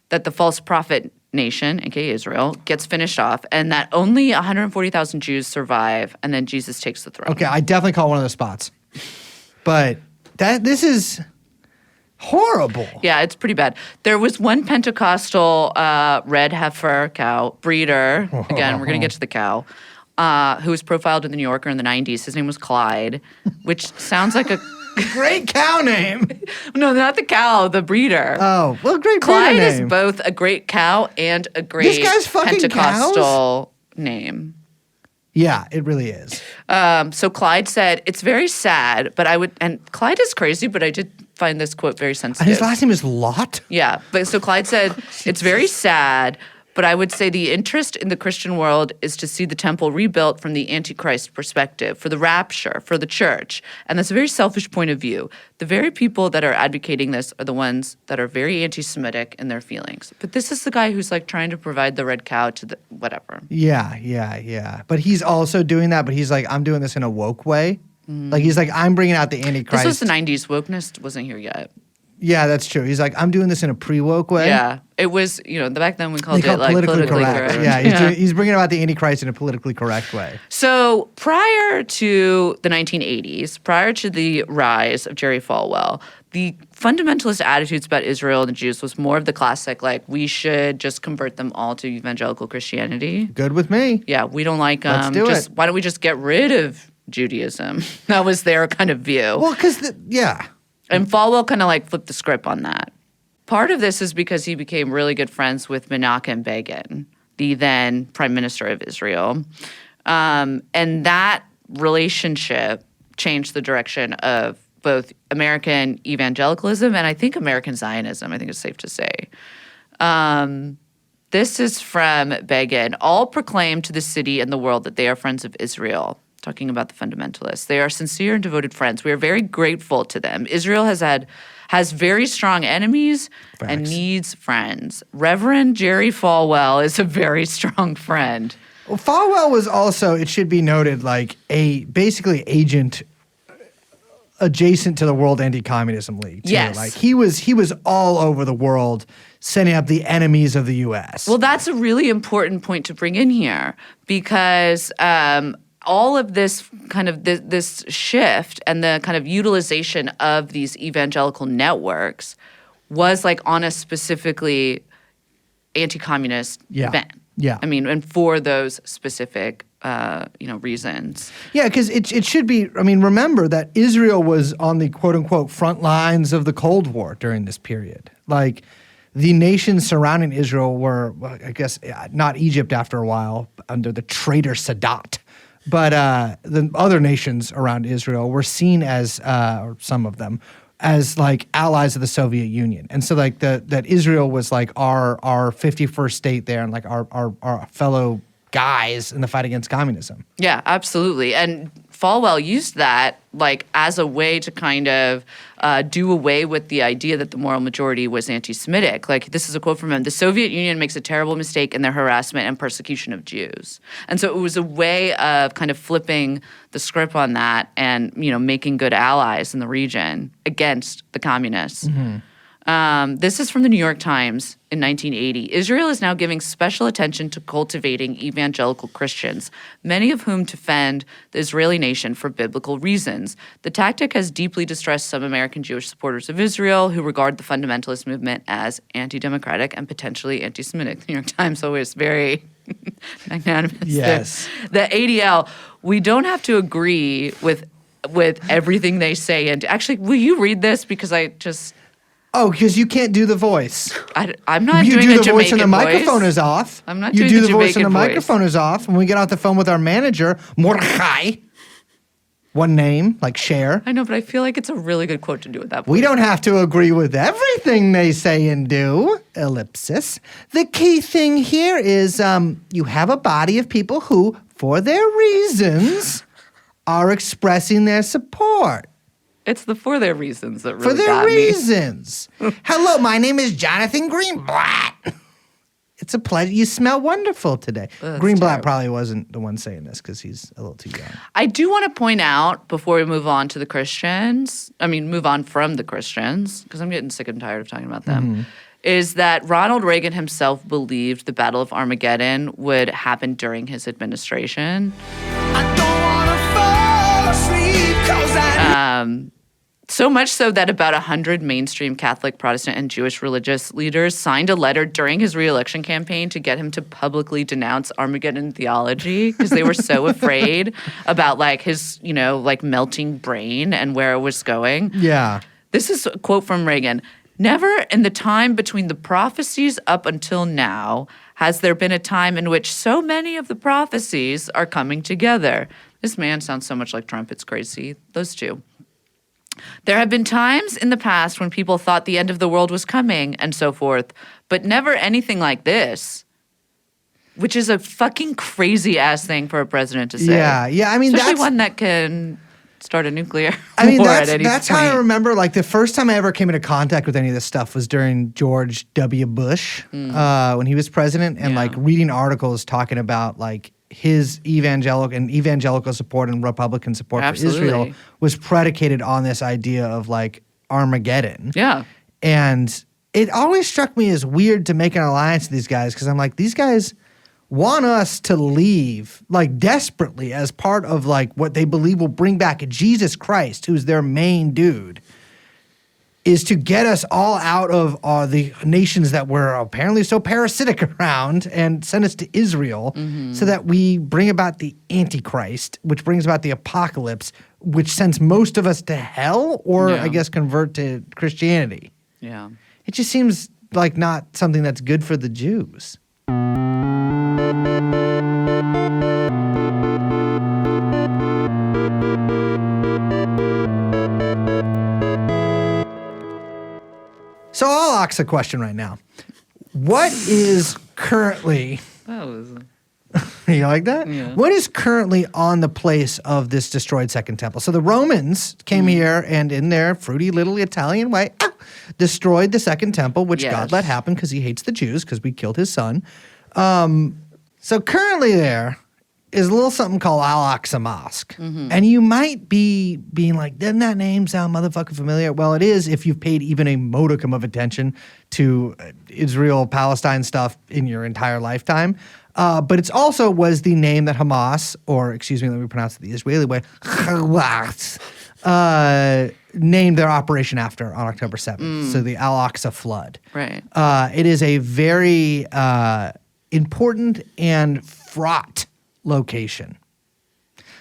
that the false prophet nation, aka Israel, gets finished off, and that only 140,000 Jews survive, and then Jesus takes the throne. Okay, I definitely call one of the spots. But this is horrible. Yeah, it's pretty bad. There was one Pentecostal red heifer cow breeder. Again, we're going to get to the cow. Who was profiled in the New Yorker in the 90s. His name was Clyde, which sounds like a... Great cow name. No, not the cow, the breeder. Oh, well, great Clyde breeder is name. both a great cow and a great guy's fucking Pentecostal name. Yeah, it really is. So Clyde said, it's very sad, but I would... And Clyde is crazy, but I did find this quote very And sensitive. his last name is Lot? Yeah, but so Clyde said, it's very sad, But I would say the interest in the Christian world is to see the temple rebuilt from the Antichrist perspective, for the rapture, for the church. And that's a very selfish point of view. The very people that are advocating this are the ones that are very anti-Semitic in their feelings. But this is the guy who's like trying to provide the red cow to the whatever. Yeah. But he's also doing that, but he's like, I'm doing this in a woke way. Like, he's like, I'm bringing out the Antichrist. This was the 90s. Wokeness wasn't here yet. Yeah, that's true. He's like, I'm doing this in a pre-woke way. Yeah. It was, back then we They called call it like politically correct. Yeah, he's bringing about the Antichrist in a politically correct way. So prior to the 1980s, prior to the rise of Jerry Falwell, the fundamentalist attitudes about Israel and the Jews was more of the classic, like, we should just convert them all to evangelical Christianity. Good with me. Yeah, we don't like them. Let's do it. Why don't we just get rid of Judaism? That was their kind of view. Well, because, And Falwell kind of like flipped the script on that. Part of this is because he became really good friends with Menachem Begin, the then prime minister of Israel. And that relationship changed the direction of both American evangelicalism and I think American Zionism, I think it's safe to say. This is from Begin. All proclaim to the city and the world that they are friends of Israel. Talking about the fundamentalists. They are sincere and devoted friends. We are very grateful to them. Israel has very strong enemies and needs friends. Reverend Jerry Falwell is a very strong friend. Well, Falwell was also, it should be noted, like basically agent adjacent to the World Anti-Communism League. Too. Yes. Like he was all over the world setting up the enemies of the U.S. Well, that's a really important point to bring in here because all of this kind of this shift and the kind of utilization of these evangelical networks was like on a specifically anti-communist event. Yeah. I mean, and for those specific reasons. Yeah, because it should be, remember that Israel was on the quote-unquote front lines of the Cold War during this period. Like, the nations surrounding Israel were, well, I guess, not Egypt after a while, under the traitor Sadat. But the other nations around Israel were seen as, or some of them, as like allies of the Soviet Union. And so like that Israel was like our 51st state there and like our fellow guys in the fight against communism. Yeah, absolutely. And Falwell used that like as a way to kind of do away with the idea that the moral majority was anti-Semitic. Like, this is a quote from him: "The Soviet Union makes a terrible mistake in their harassment and persecution of Jews." And so it was a way of kind of flipping the script on that and, making good allies in the region against the communists. Mm-hmm. This is from the New York Times in 1980. Israel is now giving special attention to cultivating evangelical Christians, many of whom defend the Israeli nation for biblical reasons. The tactic has deeply distressed some American Jewish supporters of Israel who regard the fundamentalist movement as anti-democratic and potentially anti-Semitic. The New York Times always very magnanimous. Yes. The ADL, we don't have to agree with everything they say. And actually, will you read this? Because I just... Oh, because you can't do the voice. I'm not you doing do a the voice and the Jamaican microphone voice. is off. I'm not you doing do the the voice and the Jamaican voice. microphone is off. When we get off the phone with our manager, Mordechai, one name, like Cher. I know, but I feel like it's a really good quote to do with that voice. We don't have to agree with everything they say and do. Ellipsis. The key thing here is you have a body of people who, for their reasons, are expressing their support. It's the for their reasons that really For their got me. reasons. Hello, my name is Jonathan Greenblatt. It's a pleasure. You smell wonderful today. That's Greenblatt terrible. probably wasn't the one saying this because he's a little too young. I do want to point out before we move on to the Christians, move on from the Christians, because I'm getting sick and tired of talking about them, is that Ronald Reagan himself believed the Battle of Armageddon would happen during his administration. So much so that about 100 mainstream Catholic, Protestant, and Jewish religious leaders signed a letter during his re-election campaign to get him to publicly denounce Armageddon theology because they were so afraid about like his, like melting brain and where it was going. Yeah. This is a quote from Reagan. "Never in the time between the prophecies up until now has there been a time in which so many of the prophecies are coming together." This man sounds so much like Trump. It's crazy. Those two. "There have been times in the past when people thought the end of the world was coming and so forth, but never anything like this." which is a fucking crazy ass thing for a president to say. Yeah. I mean, especially that's one that can start a nuclear I mean, war at any that's point. how I remember. Like the first time I ever came into contact with any of this stuff was during George W. Bush when he was president, and Yeah. like reading articles talking about like his evangelical support and Republican support for Israel Absolutely. was predicated on this idea of like Armageddon. Yeah. And it always struck me as weird to make an alliance with these guys because I'm like, these guys want us to leave like desperately as part of like what they believe will bring back Jesus Christ, who's their main dude, is to get us all out of the nations that we're apparently so parasitic around and send us to Israel so that we bring about the Antichrist, which brings about the apocalypse, which sends most of us to hell or Yeah. I guess convert to Christianity. Yeah. It just seems like not something that's good for the Jews. So I'll ask a question right now. What is currently, That was you like that? Yeah. What is currently on the place of this destroyed second temple? So the Romans came here and in their fruity little Italian way, destroyed the second temple, which Yes. God let happen because he hates the Jews because we killed his son. So currently there is a little something called Al-Aqsa Mosque. And you might be being like, doesn't that name sound motherfucking familiar? Well, it is if you've paid even a modicum of attention to Israel-Palestine stuff in your entire lifetime. But it's also was the name that Hamas, or excuse me, let me pronounce it the Israeli way, Hamas, named their operation after on October 7th. So the Al-Aqsa flood. right. It is a very important and fraught location.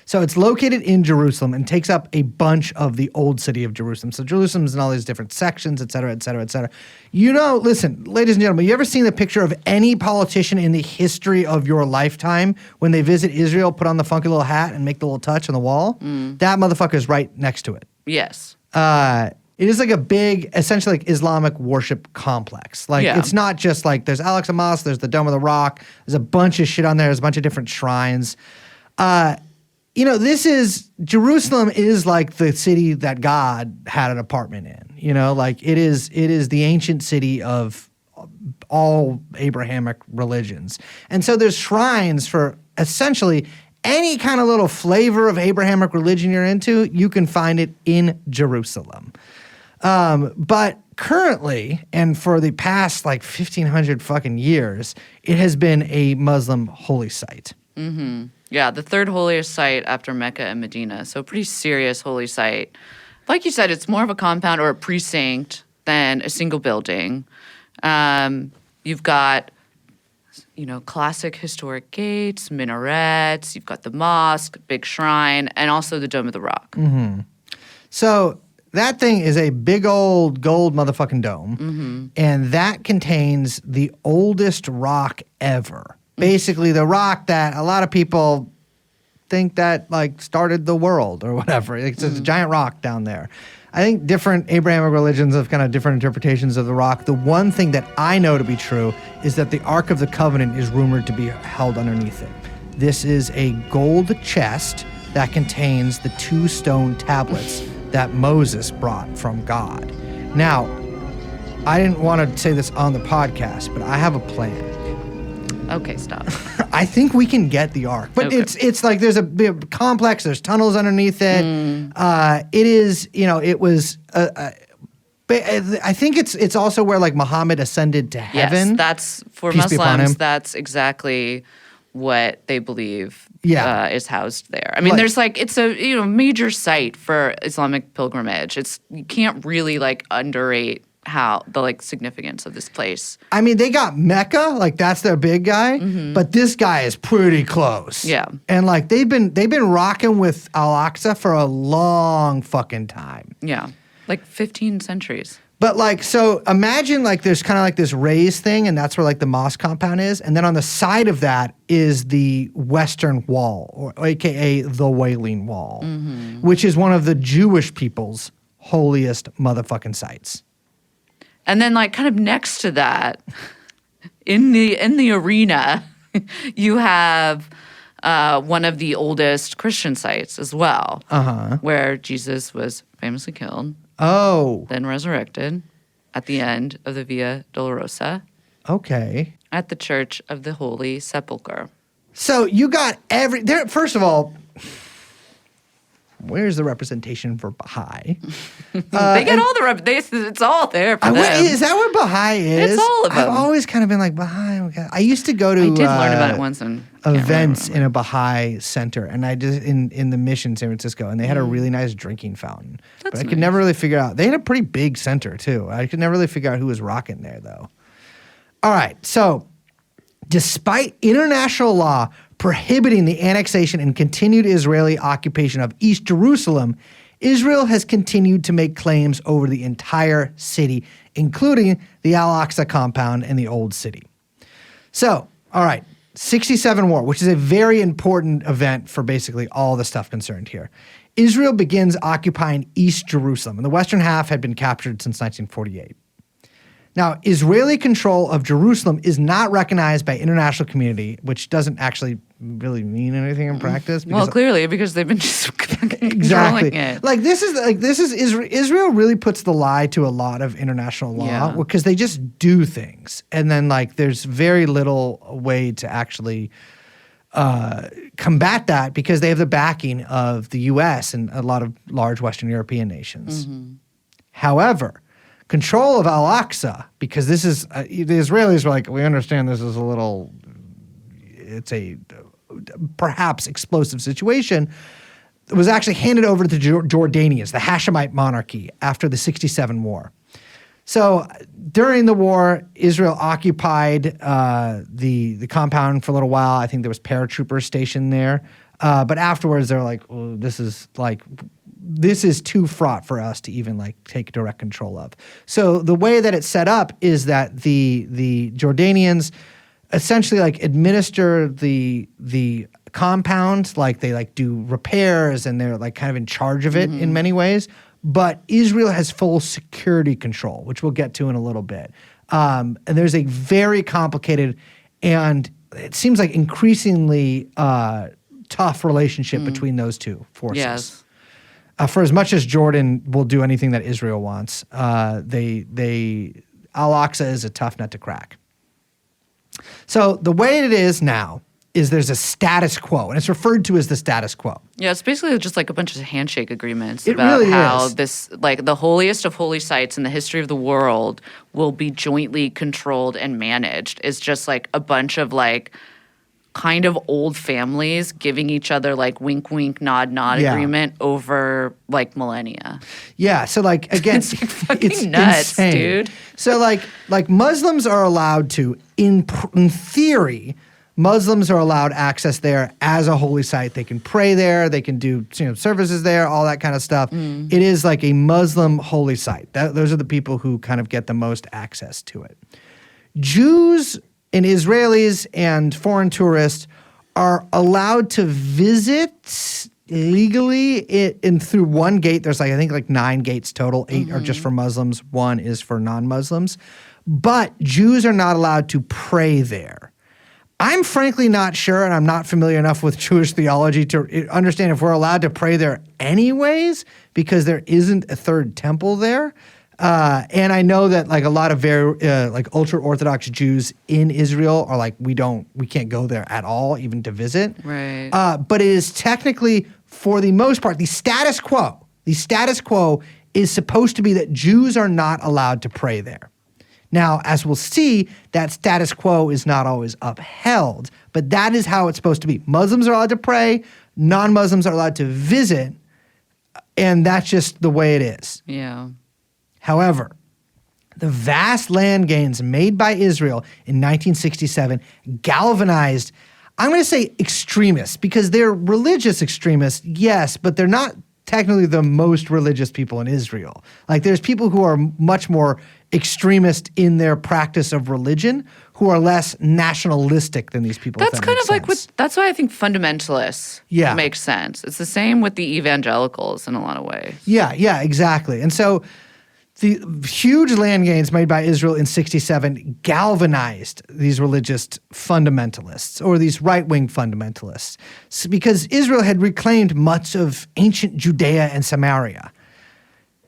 So it's located in Jerusalem and takes up a bunch of the old city of Jerusalem. So Jerusalem's in all these different sections, et cetera, et cetera, et cetera. You know, listen, ladies and gentlemen, you ever seen the picture of any politician in the history of your lifetime when they visit Israel, put on the funky little hat and make the little touch on the wall? That motherfucker's right next to it. Yes. It is like a big, essentially like Islamic worship complex. Like Yeah. it's not just like there's Al-Aqsa Mosque, there's the Dome of the Rock, there's a bunch of shit on there, there's a bunch of different shrines. You know, Jerusalem is like the city that God had an apartment in. You know, like it is the ancient city of all Abrahamic religions. And so there's shrines for essentially any kind of little flavor of Abrahamic religion you're into, you can find it in Jerusalem. But currently, and for the past like 1,500 fucking years, it has been a Muslim holy site. Yeah, the third holiest site after Mecca and Medina. So pretty serious holy site. Like you said, it's more of a compound or a precinct than a single building. You've got, you know, classic historic gates, minarets. You've got the mosque, big shrine, and also the Dome of the Rock. So that thing is a big old gold motherfucking dome, and that contains the oldest rock ever. Basically, the rock that a lot of people think that like started the world or whatever. It's a giant rock down there. I think different Abrahamic religions have kind of different interpretations of the rock. The one thing that I know to be true is that the Ark of the Covenant is rumored to be held underneath it. This is a gold chest that contains the 2 stone tablets that Moses brought from God. Now, I didn't want to say this on the podcast, but I have a plan. Okay, stop. I think we can get the Ark, but Okay. it's like there's a big complex. There's tunnels underneath it. It is, you know, it was. I think it's also where like Muhammad ascended to heaven. Yes, that's for Peace be upon him. Muslims. That's exactly what they believe. Yeah. Is housed there. I mean, Like- there's like it's a major site for Islamic pilgrimage. You can't really like underrate how the like significance of this place. I mean, they got Mecca, like that's their big guy, but this guy is pretty close. Yeah. and like they've been rocking with Al-Aqsa for a long fucking time. Yeah, like 15 centuries. But like, so imagine like there's kind of like this raised thing, and that's where like the mosque compound is, and then on the side of that is the Western Wall, or AKA the Wailing Wall, which is one of the Jewish people's holiest motherfucking sites. And then like kind of next to that, in the arena, you have one of the oldest Christian sites as well, where Jesus was famously killed, then resurrected at the end of the Via Dolorosa Okay. at the Church of the Holy Sepulchre. So you got there. First of all, where's the representation for Baha'i? They get all the it's all there for them. Is that what Baha'i is? It's all of them. I've always kind of been like Baha'i. Okay. I used to go to I did learn about it once and events in a Baha'i center, and I did in the Mission, San Francisco, and they had a really nice drinking fountain. But I could never really figure out. They had a pretty big center too. I could never really figure out who was rocking there though. All right, so despite international law prohibiting the annexation and continued Israeli occupation of East Jerusalem, Israel has continued to make claims over the entire city, including the Al-Aqsa compound and the Old City. So, all right, 67 war, which is a very important event for basically all the stuff concerned here. Israel begins occupying East Jerusalem, and the western half had been captured since 1948. Now, Israeli control of Jerusalem is not recognized by international community, which doesn't actually really mean anything in practice. Well, clearly, because they've been just exactly controlling it. Israel really puts the lie to a lot of international law because they just do things, and then there's very little way to actually combat that because they have the backing of the U.S. and a lot of large Western European nations. However, control of Al-Aqsa, because this is, the Israelis were like, we understand this is it's a perhaps explosive situation, was actually handed over to the Jordanians, the Hashemite monarchy, after the 67 war. So during the war, Israel occupied the compound for a little while. I think there was paratroopers stationed there. But afterwards, they were like, oh, this is too fraught for us to even take direct control of. So the way that it's set up is that the Jordanians essentially administer the compound, they do repairs and they're kind of in charge of it in many ways. But Israel has full security control, which we'll get to in a little bit. And there's a very complicated and it seems like increasingly tough relationship between those two forces. Yes. For as much as Jordan will do anything that Israel wants, Al-Aqsa is a tough nut to crack. So the way it is now is there's a status quo, and it's referred to as the status quo. Yeah, it's basically just a bunch of handshake agreements It about really how is. this, the holiest of holy sites in the history of the world will be jointly controlled and managed. It's just a bunch of kind of old families giving each other wink, wink, nod, nod agreement over millennia. Yeah, so again, It's fucking it's nuts, insane. dude. So Muslims are allowed to, in theory, Muslims are allowed access there as a holy site. They can pray there, they can do services there, all that kind of stuff. It is a Muslim holy site. Those are the people who kind of get the most access to it. Jews and Israelis and foreign tourists are allowed to visit legally in through one gate. There's I think 9 gates total. 8 are just for Muslims. 1 is for non-Muslims. But Jews are not allowed to pray there. I'm frankly not sure, and I'm not familiar enough with Jewish theology to understand if we're allowed to pray there anyways, because there isn't a third temple there. And I know that a lot of very ultra-Orthodox Jews in Israel are we can't go there at all, even to visit. Right. But it is technically, for the most part, the status quo. The status quo is supposed to be that Jews are not allowed to pray there. Now, as we'll see, that status quo is not always upheld, but that is how it's supposed to be. Muslims are allowed to pray, non-Muslims are allowed to visit, and that's just the way it is. Yeah. However, the vast land gains made by Israel in 1967 galvanized, I'm going to say extremists, because they're religious extremists, yes, but they're not technically the most religious people in Israel. There's people who are much more extremist in their practice of religion who are less nationalistic than these people. That's kind of that's why I think fundamentalists make sense. It's the same with the evangelicals in a lot of ways. Yeah, exactly. And so The huge land gains made by Israel in 67 galvanized these religious fundamentalists or these right-wing fundamentalists because Israel had reclaimed much of ancient Judea and Samaria.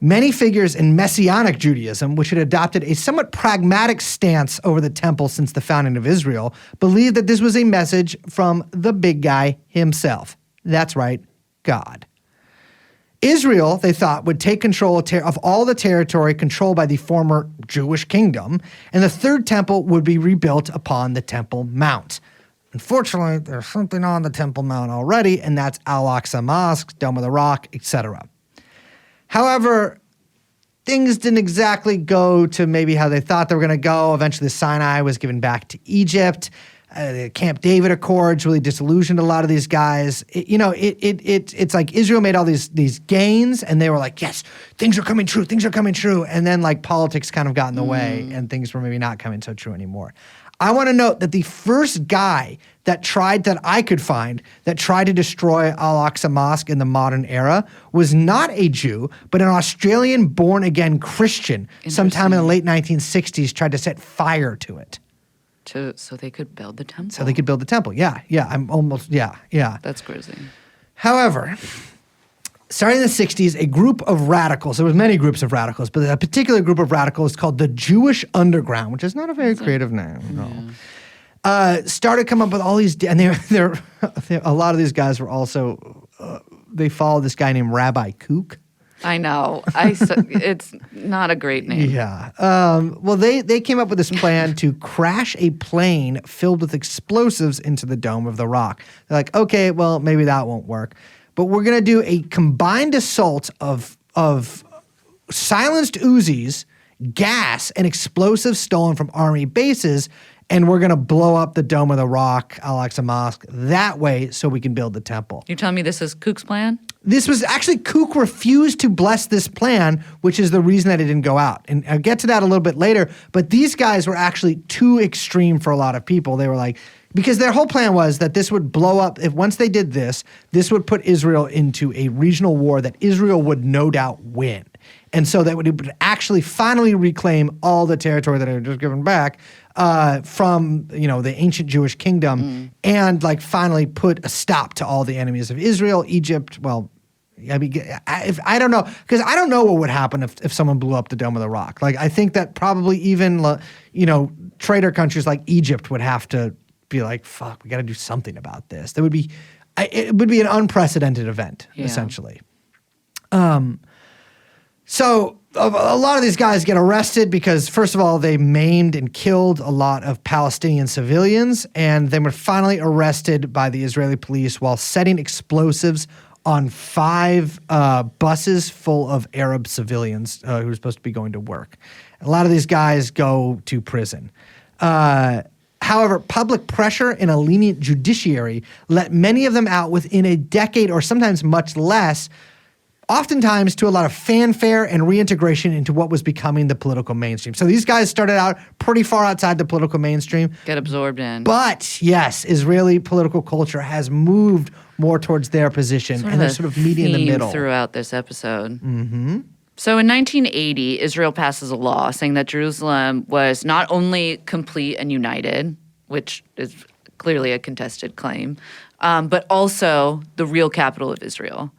Many figures in Messianic Judaism, which had adopted a somewhat pragmatic stance over the temple since the founding of Israel, believed that this was a message from the big guy himself. That's right, God. Israel, they thought, would take control of all the territory controlled by the former Jewish kingdom, and the third temple would be rebuilt upon the Temple Mount. Unfortunately, there's something on the Temple Mount already, and that's Al-Aqsa Mosque, Dome of the Rock, etc. However, things didn't exactly go to maybe how they thought they were going to go. Eventually, Sinai was given back to Egypt. The Camp David Accords really disillusioned a lot of these guys. It's like Israel made all these gains, and they were like, yes, things are coming true, and then like politics kind of got in the way, and things were maybe not coming so true anymore. I want to note that the first guy that I could find that tried to destroy Al-Aqsa Mosque in the modern era was not a Jew, but an Australian born-again Christian sometime in the late 1960s tried to set fire to it. So they could build the temple. Yeah. That's crazy. However, starting in the 60s, a group of radicals, there was many groups of radicals, but a particular group of radicals called the Jewish Underground, which is not a very creative name, started coming up with all these, and they're a lot of these guys were also, they followed this guy named Rabbi Kook. I know. It's not a great name. Yeah. Well, they came up with this plan to crash a plane filled with explosives into the Dome of the Rock. They're like, okay, well, maybe that won't work. But we're going to do a combined assault of silenced Uzis, gas, and explosives stolen from army bases, and we're going to blow up the Dome of the Rock, Al-Aqsa Mosque, that way so we can build the temple. You're telling me this is Kook's plan? This was actually, Kook refused to bless this plan, which is the reason that it didn't go out. And I'll get to that a little bit later, but these guys were actually too extreme for a lot of people. They were like, because their whole plan was that this would blow up, if once they did this would put Israel into a regional war that Israel would no doubt win. And so that it would actually finally reclaim all the territory that had just given back from the ancient Jewish kingdom and like finally put a stop to all the enemies of Israel, Egypt, well, I mean, I don't know, because I don't know what would happen if someone blew up the Dome of the Rock. Like, I think that probably even, traitor countries like Egypt would have to be like, fuck, we got to do something about this. It would be an unprecedented event, essentially. So a lot of these guys get arrested because, first of all, they maimed and killed a lot of Palestinian civilians, and they were finally arrested by the Israeli police while setting explosives on 5 buses full of Arab civilians who were supposed to be going to work. A lot of these guys go to prison. However, public pressure and a lenient judiciary let many of them out within a decade or sometimes much less, oftentimes to a lot of fanfare and reintegration into what was becoming the political mainstream. So these guys started out pretty far outside the political mainstream. Get absorbed in. But yes, Israeli political culture has moved more towards their position, and they're sort of meeting in the middle. Throughout this episode. Mm-hmm. So in 1980, Israel passes a law saying that Jerusalem was not only complete and united, which is clearly a contested claim, but also the real capital of Israel.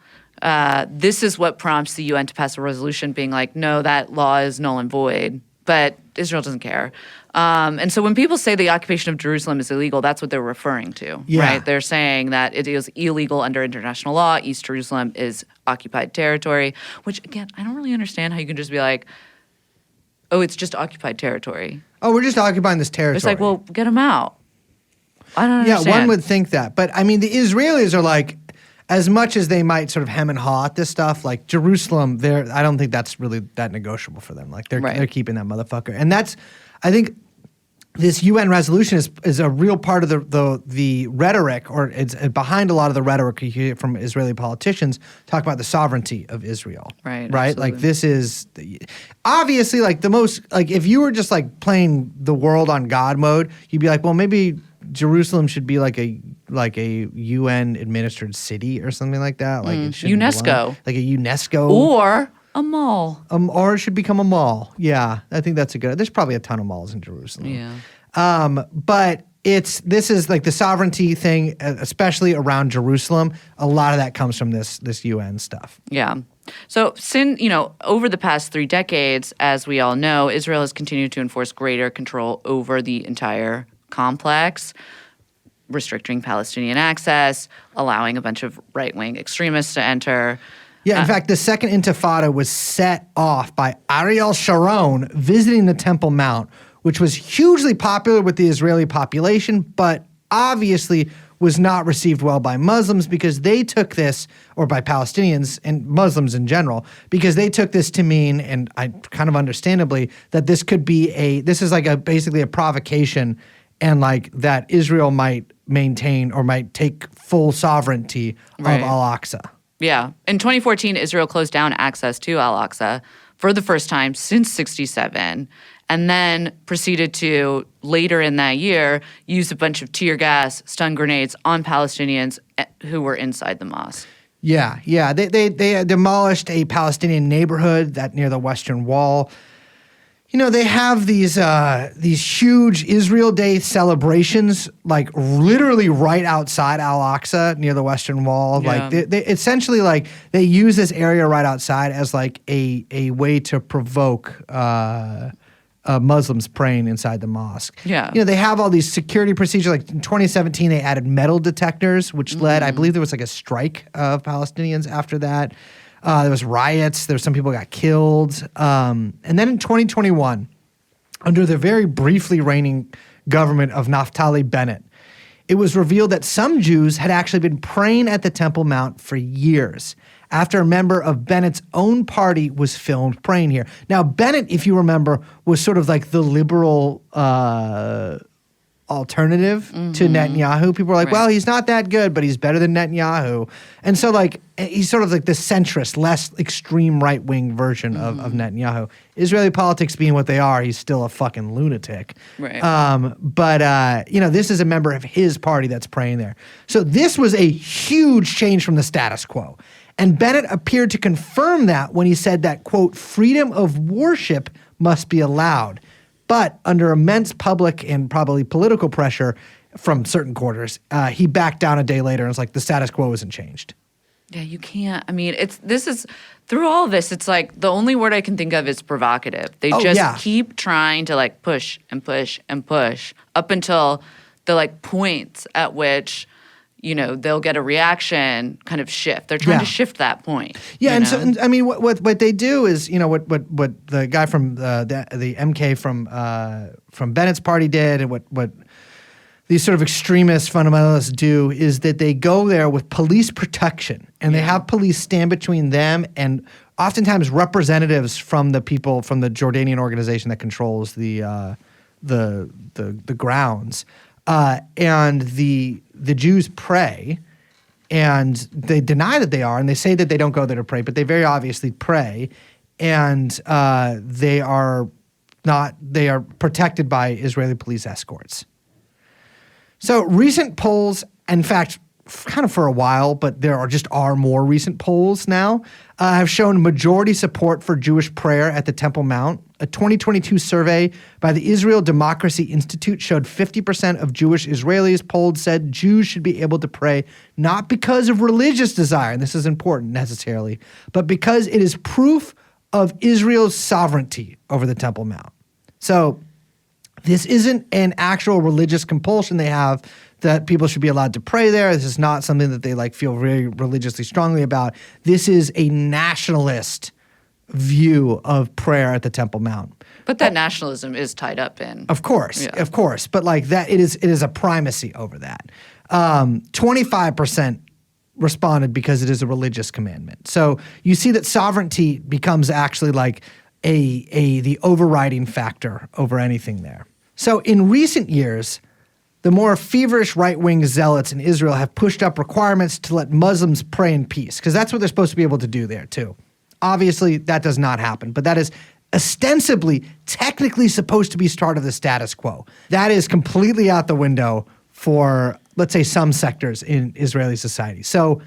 This is what prompts the UN to pass a resolution being like, no, that law is null and void. But Israel doesn't care. And so when people say the occupation of Jerusalem is illegal, that's what they're referring to, right? They're saying that it is illegal under international law. East Jerusalem is occupied territory, which, again, I don't really understand how you can just be like, oh, it's just occupied territory. Oh, we're just occupying this territory. It's like, well, get them out. I don't understand. Yeah, one would think that. But, I mean, the Israelis are like, as much as they might sort of hem and haw at this stuff, like Jerusalem, I don't think that's really that negotiable for them. Like they're keeping that motherfucker, and that's, I think, this UN resolution is a real part of the rhetoric, or it's behind a lot of the rhetoric you hear from Israeli politicians talk about the sovereignty of Israel. Right. Absolutely. Like this is obviously like the most, like if you were just like playing the world on God mode, you'd be like, well, maybe Jerusalem should be like a UN administered city or something like that. Like it should UNESCO. like a UNESCO. Or A mall. Or it should become a mall. Yeah, I think that's a good. There's probably a ton of malls in Jerusalem. Yeah. But this is like the sovereignty thing, especially around Jerusalem. A lot of that comes from this UN stuff. Yeah. So, over the past 3 decades, as we all know, Israel has continued to enforce greater control over the entire complex, restricting Palestinian access, allowing a bunch of right-wing extremists to enter. Yeah, in fact, the Second Intifada was set off by Ariel Sharon visiting the Temple Mount, which was hugely popular with the Israeli population, but obviously was not received well by Muslims because they took this, or by Palestinians and Muslims in general, because they took this to mean, and I kind of understandably, that this could be this is like basically a provocation, and like that Israel might maintain or might take full sovereignty Right. of Al-Aqsa. Yeah. In 2014, Israel closed down access to Al-Aqsa for the first time since 1967, and then proceeded to, later in that year, use a bunch of tear gas, stun grenades on Palestinians who were inside the mosque. Yeah. They demolished a Palestinian neighborhood that near the Western Wall. They have these huge Israel Day celebrations, like literally right outside Al-Aqsa near the Western Wall. Yeah. Like they essentially like they use this area right outside as like a way to provoke Muslims praying inside the mosque. Yeah. They have all these security procedures. Like in 2017, they added metal detectors, which led, I believe there was like a strike of Palestinians after that. There was riots. There were some people got killed. And then in 2021, under the very briefly reigning government of Naftali Bennett, it was revealed that some Jews had actually been praying at the Temple Mount for years after a member of Bennett's own party was filmed praying here. Now, Bennett, if you remember, was sort of like the liberal alternative to Netanyahu. People were like, Right. well, he's not that good, but he's better than Netanyahu. And so like he's sort of like the centrist, less extreme right-wing version of Netanyahu. Israeli politics being what they are, he's still a fucking lunatic. Right. But this is a member of his party that's praying there. So this was a huge change from the status quo. And Bennett appeared to confirm that when he said that, quote, freedom of worship must be allowed. But under immense public and probably political pressure from certain quarters, he backed down a day later and was like, the status quo isn't changed. Yeah, you can't. I mean, through all this, it's like the only word I can think of is provocative. They just keep trying to like push and push and push up until the like points at which, they'll get a reaction kind of shift. They're trying to shift that point. Yeah, and so I mean, what they do is, what the guy from the MK from Bennett's party did, and what these sort of extremist fundamentalists do is that they go there with police protection, and they have police stand between them and oftentimes representatives from the people from the Jordanian organization that controls the grounds, and the Jews pray, and they deny that they are, and they say that they don't go there to pray, but they very obviously pray, and they are protected by Israeli police escorts. So recent polls, in fact, kind of for a while, but there are more recent polls now, have shown majority support for Jewish prayer at the Temple Mount. A 2022 survey by the Israel Democracy Institute showed 50% of Jewish Israelis polled said Jews should be able to pray not because of religious desire, and this is important necessarily, but because it is proof of Israel's sovereignty over the Temple Mount. So this isn't an actual religious compulsion they have that people should be allowed to pray there. This is not something that they feel very religiously strongly about. This is a nationalist view of prayer at the Temple Mount. But that nationalism is tied up in. Of course. But that it is a primacy over that. 25% responded because it is a religious commandment. So you see that sovereignty becomes actually the overriding factor over anything there. So in recent years, the more feverish right-wing zealots in Israel have pushed up requirements to let Muslims pray in peace, because that's what they're supposed to be able to do there too. Obviously, that does not happen, but that is ostensibly, technically supposed to be part of the status quo. That is completely out the window for, let's say, some sectors in Israeli society. So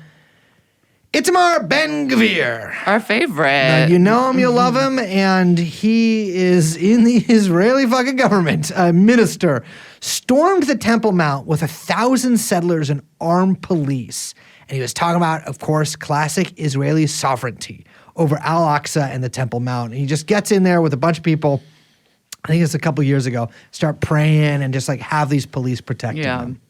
Itamar Ben-Gvir. Our favorite. Now, you know him, you love him, and he is in the Israeli fucking government. A minister stormed the Temple Mount with 1,000 settlers and armed police. And he was talking about, of course, classic Israeli sovereignty over Al-Aqsa and the Temple Mount. And he just gets in there with a bunch of people, I think it's a couple years ago, start praying and just like have these police protecting them.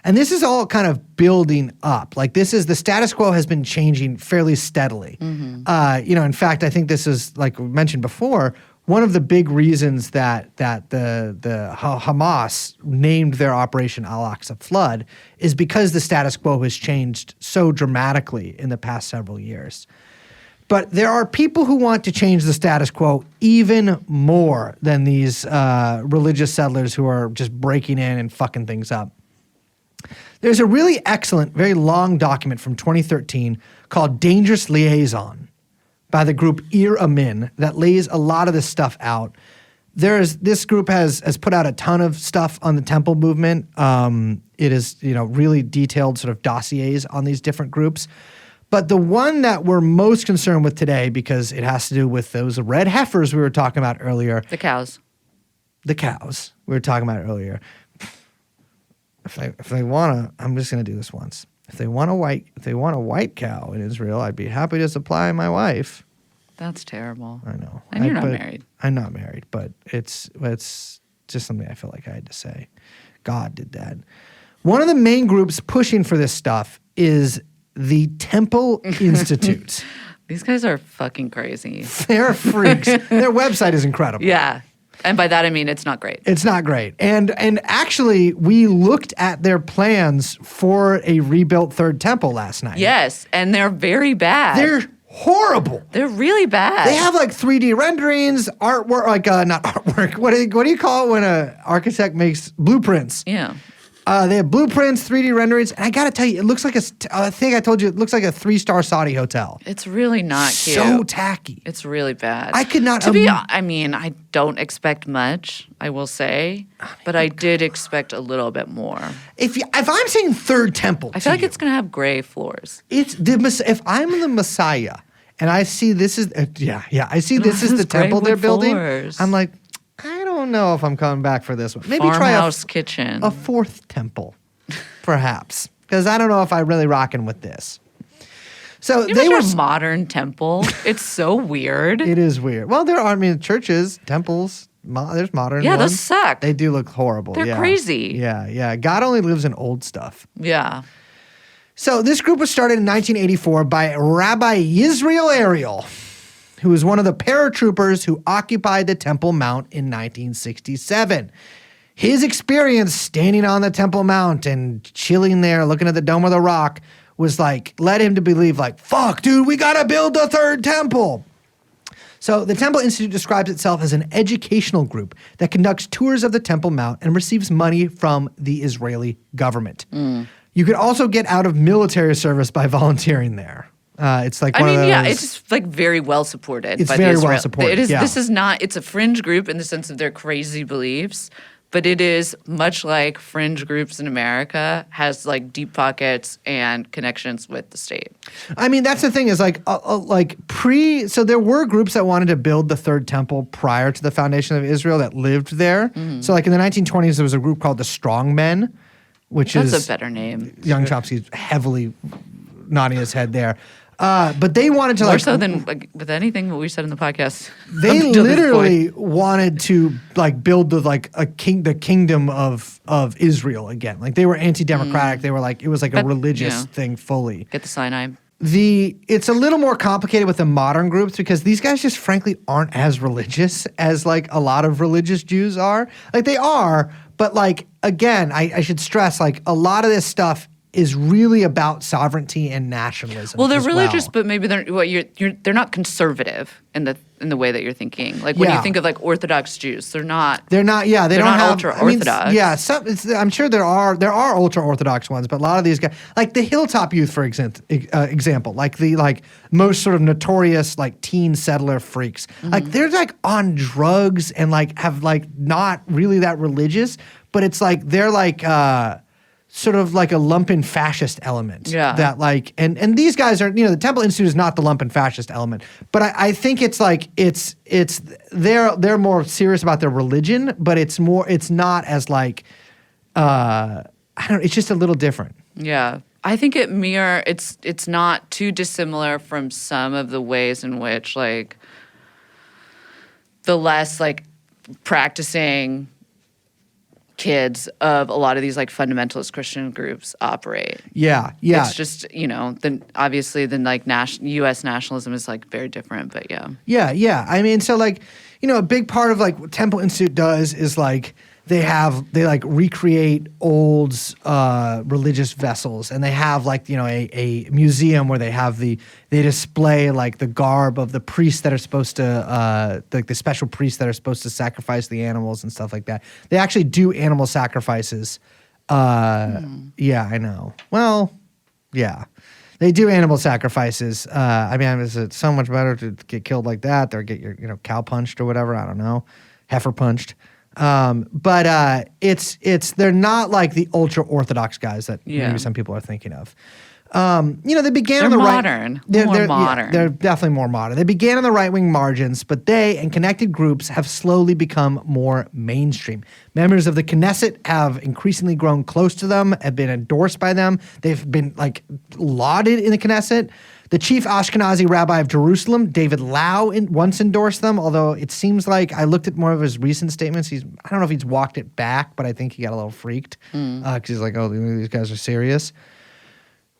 And this is all kind of building up. Like the status quo has been changing fairly steadily. In fact, I think this is, like we mentioned before, one of the big reasons that the Hamas named their Operation Al-Aqsa Flood is because the status quo has changed so dramatically in the past several years. But there are people who want to change the status quo even more than these religious settlers who are just breaking in and fucking things up. There's a really excellent, very long document from 2013 called Dangerous Liaison by the group Amin that lays a lot of this stuff out. This group has put out a ton of stuff on the temple movement. It is, really detailed sort of dossiers on these different groups. But the one that we're most concerned with today, because it has to do with those red heifers we were talking about earlier. The cows we were talking about earlier. If they want to, I'm just going to do this once. If they want a white cow in Israel, I'd be happy to supply my wife. That's terrible. I know. And you're not married. I'm not married, but it's just something I feel like I had to say. God did that. One of the main groups pushing for this stuff is the Temple Institute. These guys are fucking crazy. They're freaks. Their website is incredible. Yeah. And by that, I mean, it's not great. It's not great. And actually, we looked at their plans for a rebuilt third temple last night. Yes, and they're very bad. They're horrible. They're really bad. They have like 3D renderings, artwork, not artwork. What do you call it when an architect makes blueprints? Yeah. They have blueprints, 3D renderings, and I gotta tell you, it looks like I think I told you, it looks like a 3-star Saudi hotel. It's really not cute. So tacky. It's really bad. I could not. I don't expect much, I will say, but I did expect a little bit more. If I'm saying third temple, I feel like it's gonna have gray floors. If I'm the Messiah and I see this is I see this is the temple they're building, floors. I'm like, I don't know if I'm coming back for this one. Maybe Farmhouse try kitchen. a fourth temple, perhaps, because I don't know if I'm really rocking with this. So they were a modern temple. It's so weird. It is weird. Well, there are churches, temples. There's modern. Yeah, ones. those suck. They do look horrible. They're crazy. Yeah. God only lives in old stuff. Yeah. So this group was started in 1984 by Rabbi Yisrael Ariel, who was one of the paratroopers who occupied the Temple Mount in 1967. His experience standing on the Temple Mount and chilling there, looking at the Dome of the Rock, was led him to believe fuck, dude, we gotta build the third temple. So the Temple Institute describes itself as an educational group that conducts tours of the Temple Mount and receives money from the Israeli government. You could also get out of military service by volunteering there. It's like one of those, it's just very well supported. It's by very the well supported. It is. Yeah. This is not. It's a fringe group in the sense of their crazy beliefs, but it is much like fringe groups in America has deep pockets and connections with the state. I mean, that's the thing is so there were groups that wanted to build the third temple prior to the foundation of Israel that lived there. Mm-hmm. So in the 1920s, there was a group called the Strong Men, which That's a better name. Young Chomsky's heavily nodding his head there. But they wanted to more so than with anything that we said in the podcast. They literally wanted to build the kingdom of Israel again. They were anti-democratic. They were it was a religious thing fully. Get the Sinai. It's a little more complicated with the modern groups because these guys just frankly aren't as religious as a lot of religious Jews are. They are, but again, I should stress a lot of this stuff is really about sovereignty and nationalism. Well, they're religious, but maybe they're not conservative in the way that you're thinking. When you think of Orthodox Jews, they're not. They're not. Yeah, they're not have ultra Orthodox. I'm sure there are ultra Orthodox ones, but a lot of these guys, the Hilltop Youth, for example, the most sort of notorious teen settler freaks, Mm-hmm. they're on drugs and have not really that religious, but it's they're sort of like a lumpen fascist element. Yeah. That like, and these guys are, the Temple Institute is not the lumpen fascist element, but I think it's like, they're more serious about their religion, but it's not as like, it's just a little different. Yeah. I think it's not too dissimilar from some of the ways in which like the less like practicing kids of a lot of these like fundamentalist Christian groups operate. Yeah. Yeah. It's just, then obviously then like US nationalism is like very different, but yeah. Yeah. Yeah. I mean, so like, a big part of like what Temple Institute does is like, they like recreate old religious vessels, and they have like a museum where they display like the garb of the priests that are supposed to like the special priests that are supposed to sacrifice the animals and stuff like that. They actually do animal sacrifices. Yeah, I know. Well, yeah. They do animal sacrifices. I mean, it's so much better to get killed like that or get your cow punched or whatever. I don't know, heifer punched. But they're not like the ultra orthodox guys that maybe some people are thinking of. They began on the modern. They're modern. Yeah, they're definitely more modern. They began on the right-wing margins, but they and connected groups have slowly become more mainstream. Members of the Knesset have increasingly grown close to them, have been endorsed by them. They've been like lauded in the Knesset. The chief Ashkenazi rabbi of Jerusalem, David Lau, once endorsed them, although it seems like I looked at more of his recent statements. I don't know if he's walked it back, but I think he got a little freaked because he's like, oh, these guys are serious.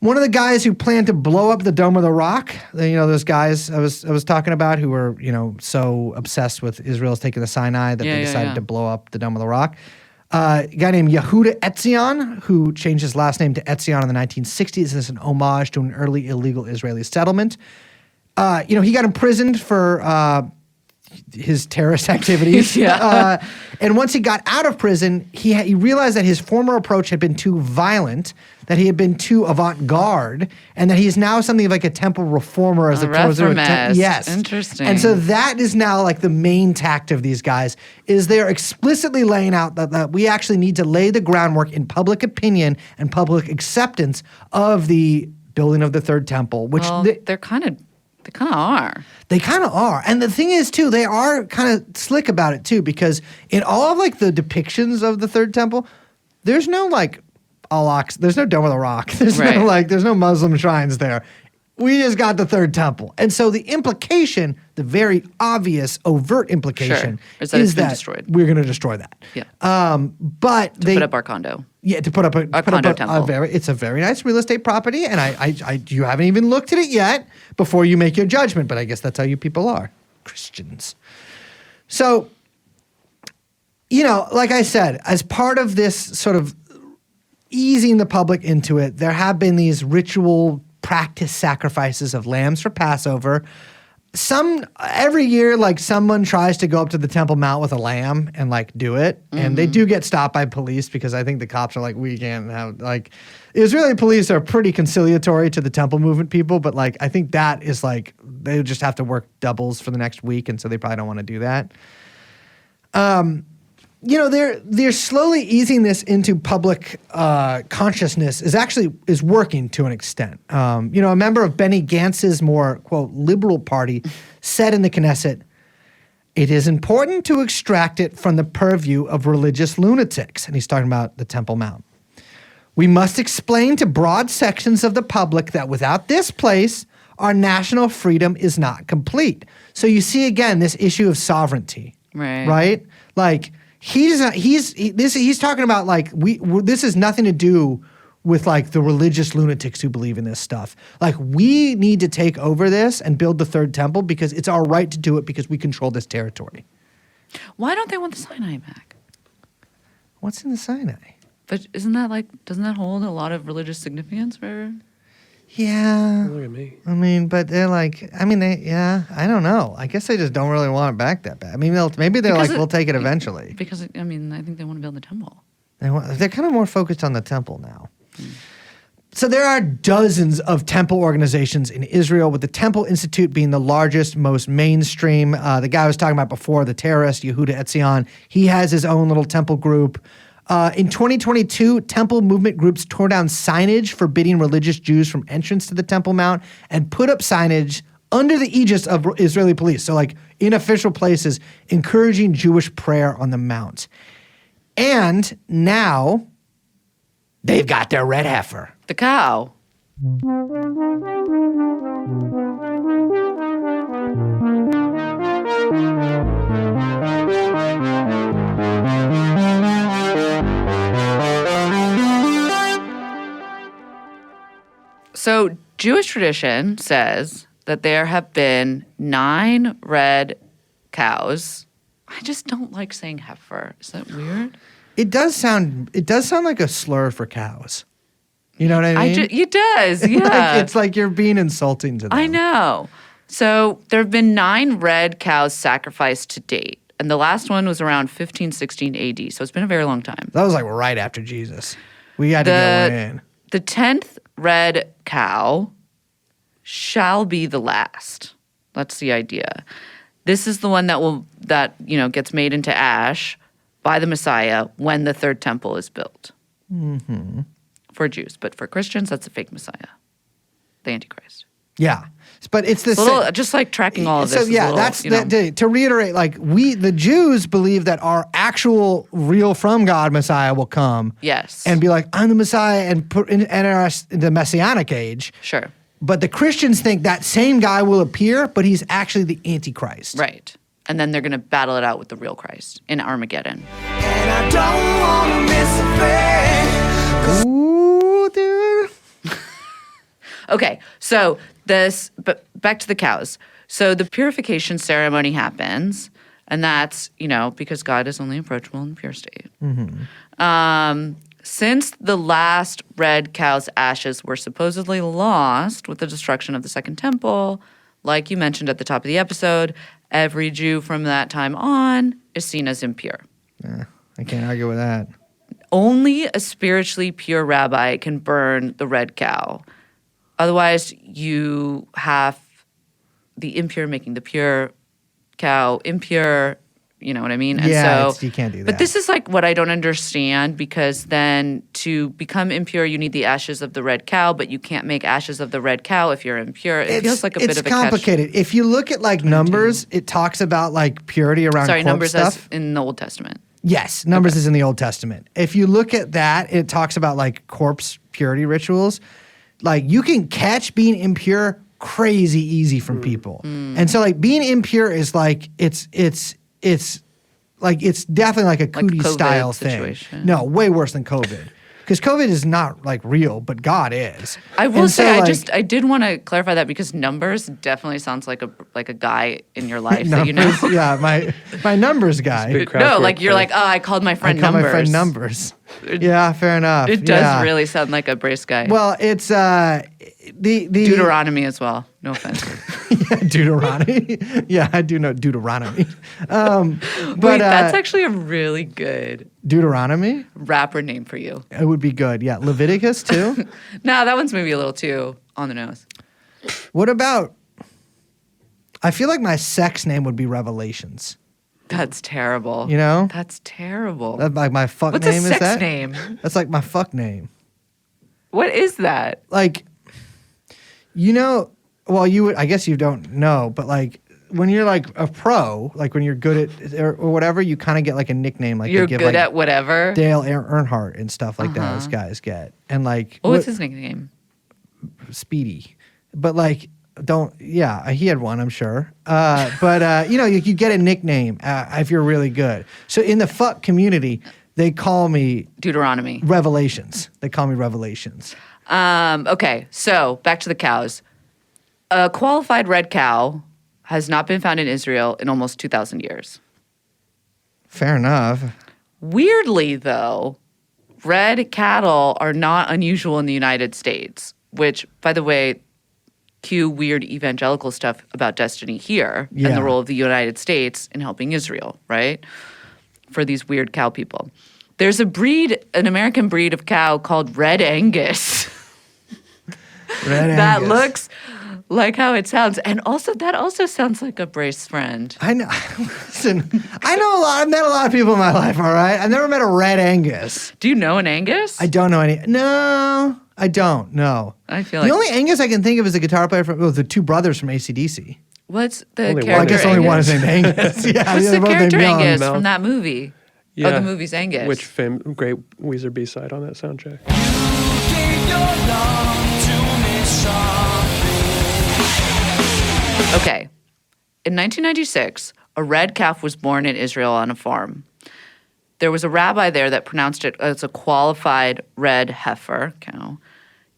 One of the guys who planned to blow up the Dome of the Rock, those guys I was talking about who were, so obsessed with Israel's taking the Sinai that they decided to blow up the Dome of the Rock. A guy named Yehuda Etzion, who changed his last name to Etzion in the 1960s as an homage to an early illegal Israeli settlement. He got imprisoned for his terrorist activities. And once he got out of prison, he realized that his former approach had been too violent, that he had been too avant-garde, and that he's now something like a temple reformer as opposed to a temple. Yes. Interesting. And so that is now like the main tact of these guys, is they're explicitly laying out that we actually need to lay the groundwork in public opinion and public acceptance of the building of the third temple, which they kind of are. They kind of are. And the thing is, too, they are kind of slick about it, too, because in all of, like, the depictions of the third temple, there's no, like, Al-Aqsa, there's no Dome of the Rock. There's no Muslim shrines there. We just got the third temple. And so the implication, the very obvious, overt implication is that it's been destroyed. We're going to destroy that. Yeah. But to put up our condo. Yeah, to put up a condo temple. It's a very nice real estate property, and you haven't even looked at it yet before you make your judgment. But I guess that's how you people are, Christians. So, like I said, as part of this sort of easing the public into it, there have been these ritual practice sacrifices of lambs for Passover. Every year, like someone tries to go up to the Temple Mount with a lamb and like do it, and they do get stopped by police because I think the cops are like, we can't have like. Israeli police are pretty conciliatory to the Temple movement people, but like I think that is like they just have to work doubles for the next week, and so they probably don't want to do that. They're slowly easing this into public consciousness is working to an extent. A member of Benny Gantz's more, quote, liberal party said in the Knesset, "It is important to extract it from the purview of religious lunatics." And he's talking about the Temple Mount. "We must explain to broad sections of the public that without this place, our national freedom is not complete." So you see again this issue of sovereignty, right? Like he's talking about like this has nothing to do with like the religious lunatics who believe in this stuff. Like we need to take over this and build the third temple because it's our right to do it because we control this territory. Why don't they want the Sinai back? What's in the Sinai? But doesn't that hold a lot of religious significance for? Yeah. Look at me. I mean, but they're like, I don't know. I guess they just don't really want it back that bad. I mean, maybe they're like, we'll take it eventually. Because, I think they want to build the temple. They're kind of more focused on the temple now. So there are dozens of temple organizations in Israel, with the Temple Institute being the largest, most mainstream. The guy I was talking about before, the terrorist, Yehuda Etzion, he has his own little temple group. In 2022, temple movement groups tore down signage forbidding religious Jews from entrance to the Temple Mount and put up signage under the aegis of Israeli police. So like in official places, encouraging Jewish prayer on the Mount. And now they've got their red heifer. The cow. So Jewish tradition says that there have been 9 red cows. I just don't like saying heifer. Is that weird? It does sound like a slur for cows. You know what I mean? It does, yeah. It's like you're being insulting to them. I know. So there have been 9 red cows sacrificed to date. And the last one was around 1516 AD. So it's been a very long time. That was like right after Jesus. We had to go in. The 10th red cow shall be the last. That's the idea. This is the one that gets made into ash by the Messiah when the third temple is built. Mm-hmm. For Jews. But for Christians, that's a fake Messiah. The Antichrist. Yeah. But it's this just like tracking all of this. So yeah, that's to reiterate, like the Jews believe that our actual real from God Messiah will come. Yes. And be like, I'm the Messiah and enter us in the Messianic age. Sure. But the Christians think that same guy will appear, but he's actually the Antichrist. Right. And then they're going to battle it out with the real Christ in Armageddon. And I don't want to miss a thing. Ooh, dude. Okay, so but back to the cows. So the purification ceremony happens, and that's, because God is only approachable in the pure state. Mm-hmm. Since the last red cow's ashes were supposedly lost with the destruction of the Second Temple, like you mentioned at the top of the episode, every Jew from that time on is seen as impure. Yeah, I can't argue with that. Only a spiritually pure rabbi can burn the red cow. Otherwise, you have the impure making the pure cow impure. You know what I mean? And yeah, you can't do that. But this is like what I don't understand, because then to become impure, you need the ashes of the red cow, but you can't make ashes of the red cow if you're impure. It feels like a bit of a It's complicated. If you look at like Numbers, it talks about like purity around corpse Numbers stuff. as in the Old Testament. Yes, Numbers is in the Old Testament. If you look at that, it talks about like corpse purity rituals. Like you can catch being impure crazy easy from people. And so like being impure is like it's like it's definitely like a cootie COVID style situation. thing. No, way worse than COVID. Because COVID is not like real, but God is. I will And say, so, I did want to clarify that, because Numbers definitely sounds like a guy in your life that you know. Numbers, yeah, my Numbers guy. big crowd No, work like you're for- like, oh, I called my friend I call Numbers. my friend Numbers. Yeah, fair enough. It does yeah. really sound like a brace guy. Well, it's the Deuteronomy as well. No offense. Yeah, Deuteronomy. Yeah, I do know Deuteronomy. But Wait, that's actually a really good Deuteronomy. rapper name for you. It would be good. Yeah, Leviticus too. No, that one's maybe a little too on the nose. What about? I feel like my sex name would be Revelations. That's terrible. You know? That's terrible. That's like my fuck What's name. a Is sex that? name? That's like my fuck name. What is that? Like, well, you would. I guess you don't know, but like when you're like a pro, like when you're good at or whatever, you kind of get like a nickname. Like You're they give, good like, at whatever. Dale Earnhardt and stuff like that. Those guys get and like What's his nickname? Speedy, but like he had one, I'm sure. But you get a nickname if you're really good. So in the fuck community, they call me Deuteronomy. Revelations. They call me Revelations. Okay, so back to the cows. A qualified red cow has not been found in Israel in almost 2,000 years. Fair enough. Weirdly, though, red cattle are not unusual in the United States, which, by the way, cue weird evangelical stuff about destiny here and Yeah. the role of the United States in helping Israel, right? For these weird cow people. There's an American breed of cow called Red Angus. Red that Angus. looks like how it sounds. And also, that also sounds like a Brace friend. I know. Listen, I know a lot. I've met a lot of people in my life, all right? I've never met a red Angus. Do you know an Angus? I don't know any. No, I don't. No. I feel the like only Angus I can think of is a guitar player from the two brothers from AC/DC. what's the Only one. character? Well, I guess only one is Angus? named Angus. Yeah, What's they're the both named character Young. Angus Mel. from that movie? Oh, the movie's Angus. Which great Weezer B-side on that soundtrack. Gave your love to me softly. Okay. In 1996, a red calf was born in Israel on a farm. There was a rabbi there that pronounced it as a qualified red heifer cow,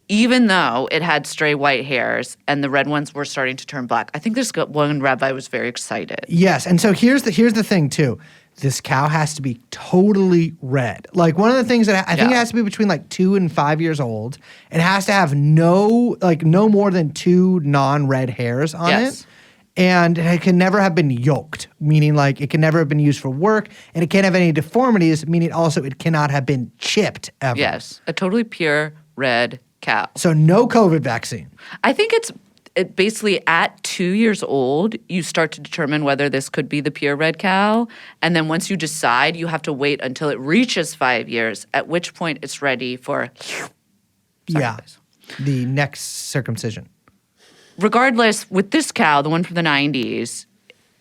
even though it had stray white hairs and the red ones were starting to turn black. I think this one rabbi was very excited. Yes, and so here's the thing too. This cow has to be totally red. Like one of the things that I think it has to be between like 2 and 5 years old. It has to have no more than 2 non-red hairs on Yes. it. And it can never have been yoked, meaning like it can never have been used for work, and it can't have any deformities, meaning also it cannot have been chipped ever. Yes, a totally pure red cow. So no COVID vaccine. I think it basically at 2 years old, you start to determine whether this could be the pure red cow. And then once you decide, you have to wait until it reaches 5 years, at which point it's ready for sacrifice. The next circumcision. Regardless, with this cow, the one from the 90s,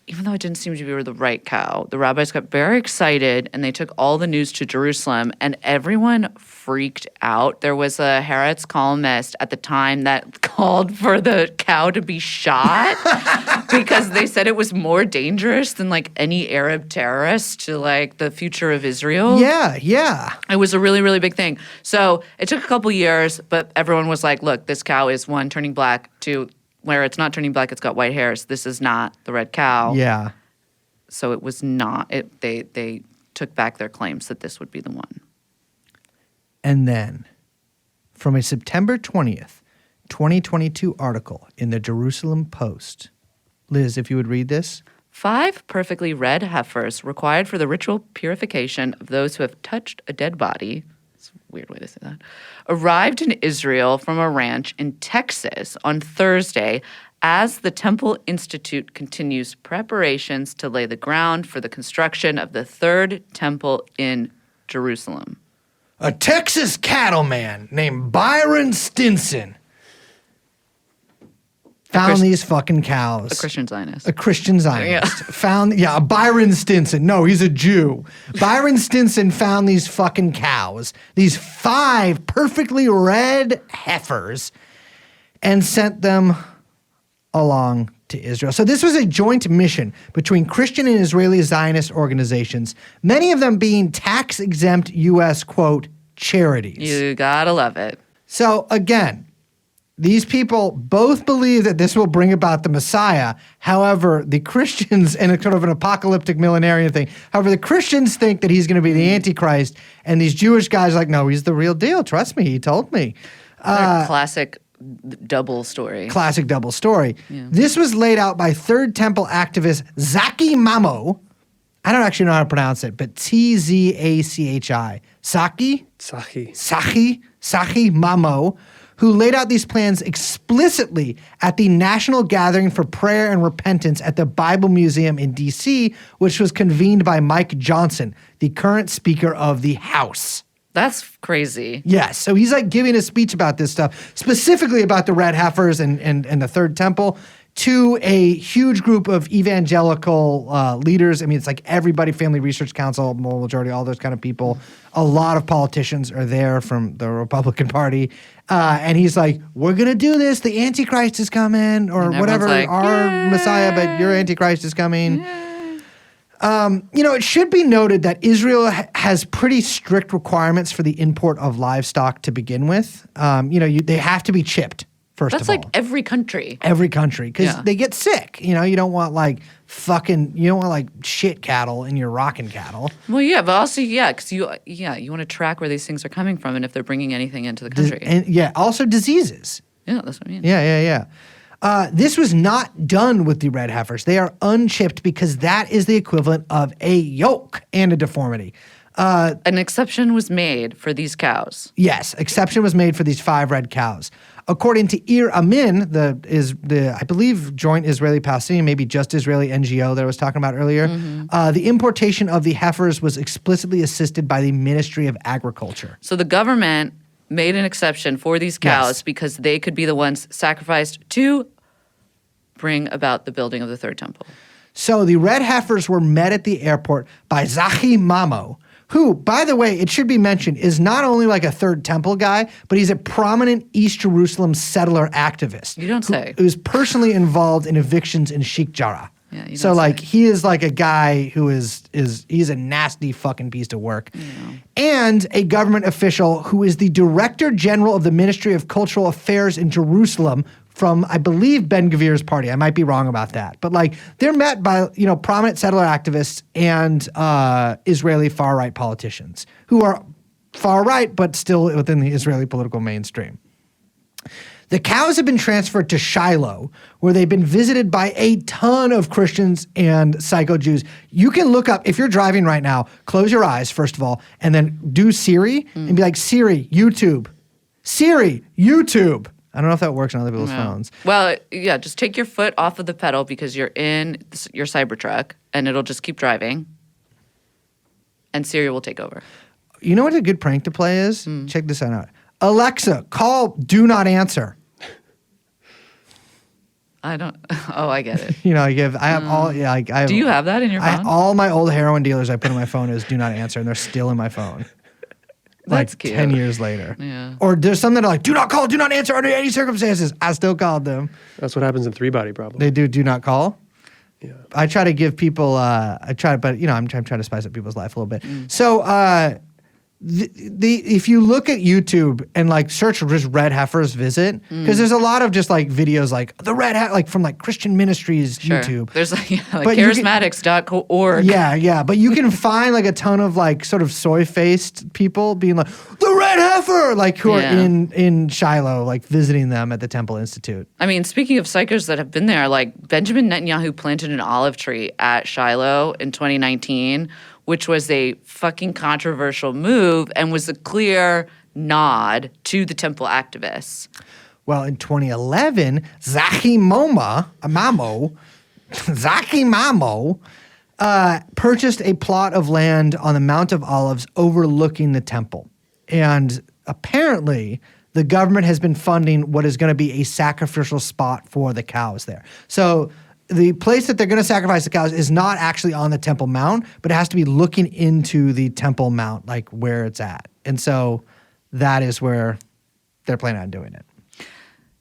even though it didn't seem to be the right cow, the rabbis got very excited and they took all the news to Jerusalem and everyone freaked out. There was a Haaretz columnist at the time that called for the cow to be shot because they said it was more dangerous than like any Arab terrorist to like the future of Israel. Yeah. It was a really, really big thing. So it took a couple years, but everyone was like, look, this cow is 1, turning black, 2, where it's not turning black, it's got white hairs. This is not the red cow. Yeah. So it was not. They took back their claims that this would be the one. And then, from a September 20th, 2022 article in the Jerusalem Post, Liz, if you would read this. 5 perfectly red heifers required for the ritual purification of those who have touched a dead body. It's a weird way to say that. Arrived in Israel from a ranch in Texas on Thursday as the Temple Institute continues preparations to lay the ground for the construction of the third temple in Jerusalem. A Texas cattleman named Byron Stinson found these fucking cows. A Christian Zionist. A Christian Zionist. Yeah. Byron Stinson. No, he's a Jew. Byron Stinson found these fucking cows, these 5 perfectly red heifers, and sent them along to Israel. So this was a joint mission between Christian and Israeli Zionist organizations, many of them being tax-exempt U.S., quote, charities. You gotta love it. So again, these people both believe that this will bring about the Messiah. However, the Christians, and it's sort of an apocalyptic millenarian thing, however, the Christians think that he's going to be the Antichrist, and these Jewish guys are like, no, he's the real deal. Trust me, he told me. Classic double story. Classic double story. Yeah. This was laid out by Third Temple activist Zaki Mamo. I don't actually know how to pronounce it, but Tzachi. Saki Mamo, who laid out these plans explicitly at the National Gathering for Prayer and Repentance at the Bible Museum in D.C., which was convened by Mike Johnson, the current Speaker of the House. That's crazy. Yes. So he's like giving a speech about this stuff, specifically about the red heifers and the Third Temple, to a huge group of evangelical leaders. I mean, it's like everybody, Family Research Council, moral majority, all those kind of people. A lot of politicians are there from the Republican Party. And he's like, we're going to do this. The Antichrist is coming, or whatever. Like, our Messiah, but your Antichrist is coming. It should be noted that Israel has pretty strict requirements for the import of livestock to begin with. They have to be chipped. That's like every country. Every country, because they get sick. You don't want like shit cattle in your rocking cattle. Well, yeah, but also, because you want to track where these things are coming from and if they're bringing anything into the country. Also diseases. Yeah, that's what I mean. Yeah. This was not done with the red heifers. They are unchipped because that is the equivalent of a yoke and a deformity. An exception was made for these cows. Yes, exception was made for these 5 red cows. According to Ir Amin, I believe joint Israeli-Palestinian, maybe just Israeli NGO that I was talking about earlier, the importation of the heifers was explicitly assisted by the Ministry of Agriculture. So the government made an exception for these cows Yes. because they could be the ones sacrificed to bring about the building of the third temple. So the red heifers were met at the airport by Zahi Mamo, who, by the way, it should be mentioned, is not only like a third temple guy, but he's a prominent East Jerusalem settler activist. You don't say. Who's personally involved in evictions in Sheikh Jarrah. Yeah, you so don't like say. he is like a guy who he's a nasty fucking piece of work. And a government official who is the Director General of the Ministry of Cultural Affairs in Jerusalem from, I believe, Ben Gvir's party. I might be wrong about that. But like they're met by, prominent settler activists and Israeli far-right politicians who are far-right but still within the Israeli political mainstream. The cows have been transferred to Shiloh, where they've been visited by a ton of Christians and psycho Jews. You can look up, if you're driving right now, close your eyes, first of all, and then do Siri and be like, Siri, YouTube. Siri, YouTube. I don't know if that works on other people's phones. Well, yeah, just take your foot off of the pedal because you're in your Cybertruck and it'll just keep driving and Siri will take over. You know what a good prank to play is? Check this out. Alexa, call Do Not Answer. I don't. Oh, I get it. I have all. Yeah, I have. Do you have that in your phone? All my old heroin dealers I put in my phone is Do Not Answer, and they're still in my phone. That's like cute. 10 years later. Yeah. Or there's some that are like, do not call, do not answer under any circumstances. I still called them. That's what happens in 3-body problem. They do not call. Yeah. I try to give people, I'm trying to spice up people's life a little bit. So, if you look at YouTube and like search just red heifers visit, because there's a lot of just like videos like the red heifer, like from like Christian Ministries Sure. YouTube. There's like But you can- charismatics.org. Yeah, but you can find like a ton of like sort of soy-faced people being like the red heifer, like who are Yeah. in Shiloh, like visiting them at the Temple Institute. I mean, speaking of psychos that have been there, like Benjamin Netanyahu planted an olive tree at Shiloh in 2019, which was a fucking controversial move and was a clear nod to the temple activists. Well, in 2011, Zahi Mamo purchased a plot of land on the Mount of Olives overlooking the temple. And apparently, the government has been funding what is going to be a sacrificial spot for the cows there. So the place that they're going to sacrifice the cows is not actually on the Temple Mount, but it has to be looking into the Temple Mount, like where it's at. And so that is where they're planning on doing it.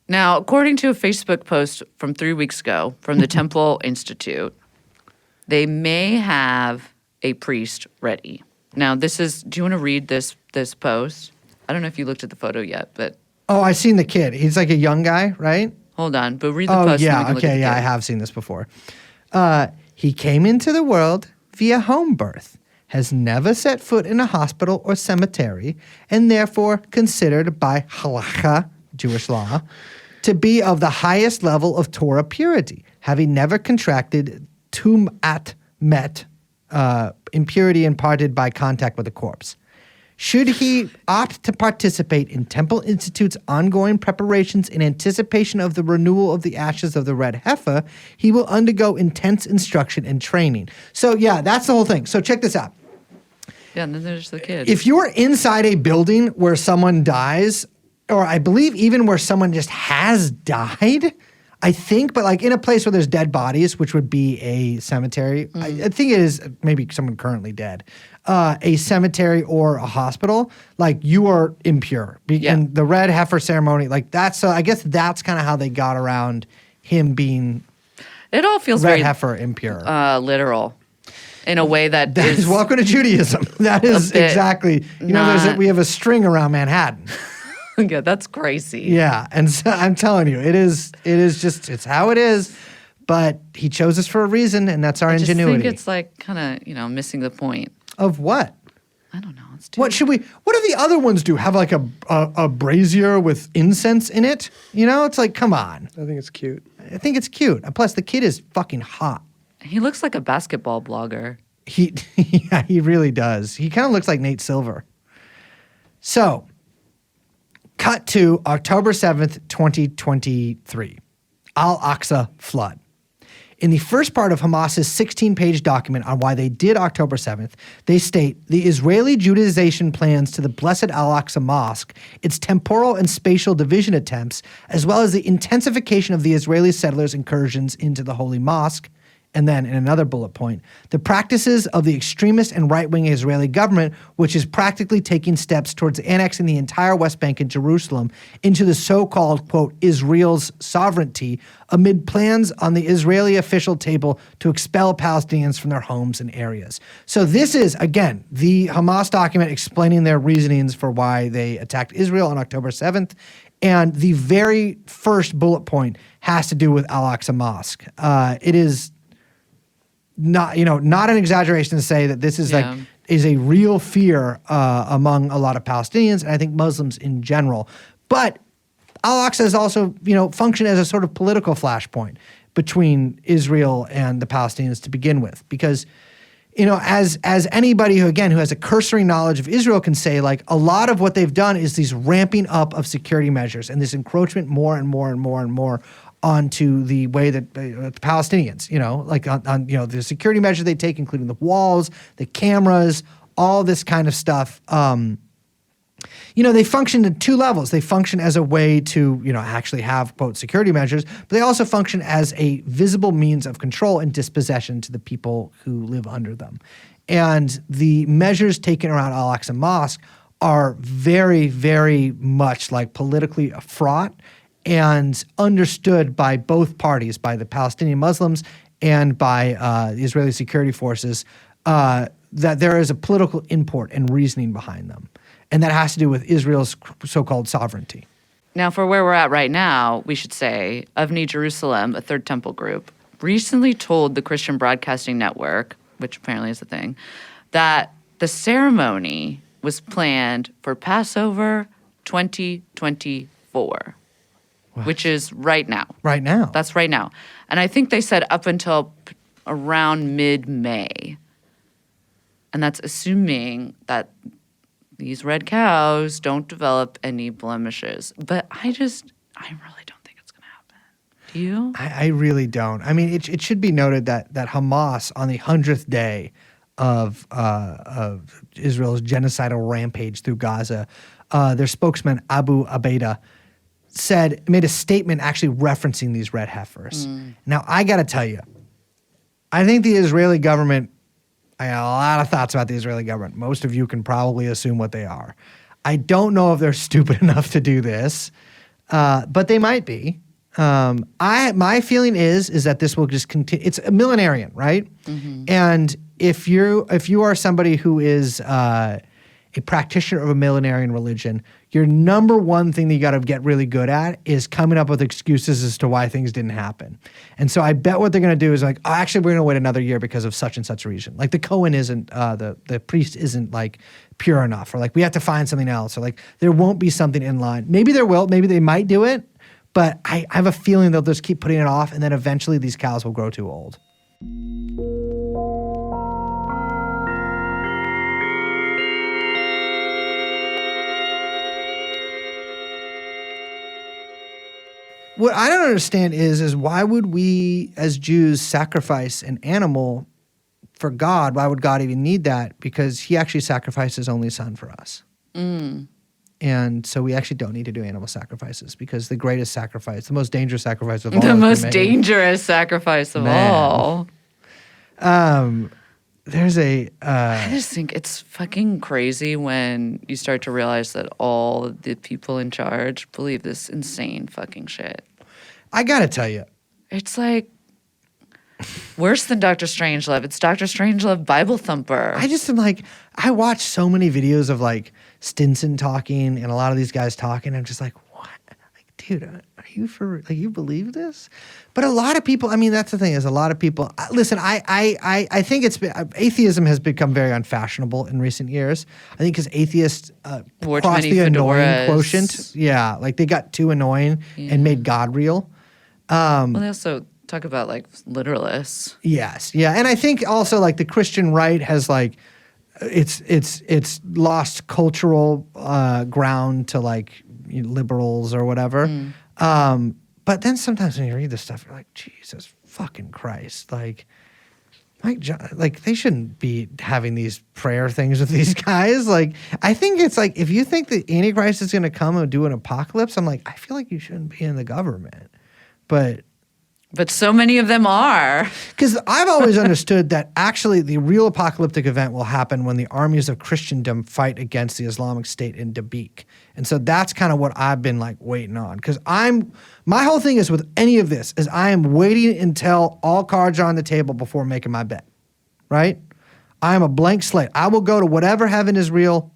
Now, according to a Facebook post from 3 weeks ago from the Temple Institute, they may have a priest ready. Now, do you want to read this post? I don't know if you looked at the photo yet, but Oh, I've seen the kid. He's like a young guy, right? hold on. But read the Oh, post. and we yeah. can look at Okay, the yeah, kid. I have seen this before. He came into the world via home birth, has never set foot in a hospital or cemetery, and therefore considered by halakha, Jewish law, to be of the highest level of Torah purity, having never contracted tum'at met, impurity imparted by contact with a corpse. Should he opt to participate in Temple Institute's ongoing preparations in anticipation of the renewal of the ashes of the red heifer, he will undergo intense instruction and training. So, yeah, that's the whole thing. So, check this out. Yeah, and then there's the kid. If you're inside a building where someone dies, or I believe even where someone just has died, I think, but like in a place where there's dead bodies, which would be a cemetery, I think it is maybe someone currently dead, a cemetery or a hospital, like you are impure. Yeah. And the red heifer ceremony, like that's, so I guess that's kind of how they got around him being It all feels red very heifer impure. literal in a way that That is is welcome to Judaism. That is bit exactly, not- we have a string around Manhattan. yeah, that's crazy. Yeah, and so I'm telling you, it is just, it's how it is. But he chose us for a reason, and that's our I just ingenuity. think it's like kind of, missing the point. Of what? I don't know. It's too What do the other ones do? Have like a brazier with incense in it? It's like, come on. I think it's cute. I think it's cute. And plus, the kid is fucking hot. He looks like a basketball blogger. Yeah, he really does. He kind of looks like Nate Silver. So, cut to October 7th, 2023. Al-Aqsa flood. In the first part of Hamas's 16-page document on why they did October 7th, they state the Israeli Judaization plans to the Blessed Al-Aqsa Mosque, its temporal and spatial division attempts, as well as the intensification of the Israeli settlers' incursions into the Holy Mosque, and then in another bullet point, the practices of the extremist and right-wing Israeli government, which is practically taking steps towards annexing the entire West Bank and Jerusalem into the so-called, quote, Israel's sovereignty, amid plans on the Israeli official table to expel Palestinians from their homes and areas. So this is, again, the Hamas document explaining their reasonings for why they attacked Israel on October 7th. And the very first bullet point has to do with Al-Aqsa Mosque. It is not an exaggeration to say that this is is a real fear among a lot of Palestinians and I think Muslims in general. But Al-Aqsa is also, functioned as a sort of political flashpoint between Israel and the Palestinians to begin with, because as anybody who has a cursory knowledge of Israel can say, like, a lot of what they've done is these ramping up of security measures and this encroachment more and more and more and more onto the way that the Palestinians, on the security measures they take, including the walls, the cameras, all this kind of stuff. They function at two levels. They function as a way to, actually have, quote, security measures, but they also function as a visible means of control and dispossession to the people who live under them. And the measures taken around Al-Aqsa Mosque are very, very much like politically fraught and understood by both parties, by the Palestinian Muslims and by the Israeli security forces, that there is a political import and reasoning behind them. And that has to do with Israel's so-called sovereignty. Now, for where we're at right now, we should say Avni Jerusalem, a Third Temple group, recently told the Christian Broadcasting Network, which apparently is a thing, that the ceremony was planned for Passover 2024. Which is right now. Right now. That's right now. And I think they said up until around mid-May. And that's assuming that these red cows don't develop any blemishes. But I really don't think it's going to happen. Do you? I really don't. I mean, it should be noted that Hamas, on the 100th day of Israel's genocidal rampage through Gaza, their spokesman, Abu Abeda, made a statement actually referencing these red heifers. Now, I got to tell you, I think the Israeli government, I have a lot of thoughts about the Israeli government. Most of you can probably assume what they are. I don't know if they're stupid enough to do this, but they might be. My feeling is that this will just continue. It's a millenarian, right? Mm-hmm. And if you are somebody who is a practitioner of a millenarian religion, your number one thing that you got to get really good at is coming up with excuses as to why things didn't happen. And so I bet what they're going to do is like, oh, actually, we're going to wait another year because of such and such reason. Like the Cohen isn't, the priest isn't like pure enough, or like we have to find something else, or like there won't be something in line. Maybe there will, maybe they might do it, but I have a feeling they'll just keep putting it off, and then eventually these cows will grow too old. What I don't understand is why would we as Jews sacrifice an animal for God? Why would God even need that? Because he actually sacrificed his only son for us. And so we actually don't need to do animal sacrifices, because the greatest sacrifice, the most dangerous sacrifice of all. The most dangerous sacrifice of all. There's a... I just think it's fucking crazy when you start to realize that all the people in charge believe this insane fucking shit. I gotta tell you. It's like worse than Dr. Strangelove. It's Dr. Strangelove Bible Thumper. I just am like, I watch so many videos of like Stinson talking and a lot of these guys talking. I'm just like, what? Like, dude, are you for, like, you believe this? But a lot of people, I mean, that's the thing, is a lot of people, listen, I think atheism has become very unfashionable in recent years. I think because atheists crossed the annoying quotient. Yeah, like they got too annoying and made God real. Well, they also Talk about like literalists. Yes, yeah, and I think also like the Christian right has like it's lost cultural ground to like liberals or whatever. But then sometimes when you read this stuff, you're like, Jesus fucking Christ, like. Like they shouldn't be having these prayer things with these guys. Like I think it's like if you think the Antichrist is going to come and do an apocalypse, I'm like I feel like you shouldn't be in the government. But so many of them are. because I've always understood that actually the real apocalyptic event will happen when the armies of Christendom fight against the Islamic State in Dabiq. And so that's kind of what I've been like waiting on. Because my whole thing is with any of this is I am waiting until all cards are on the table before making my bet. Right? I am a blank slate. I will go to whatever heaven is real,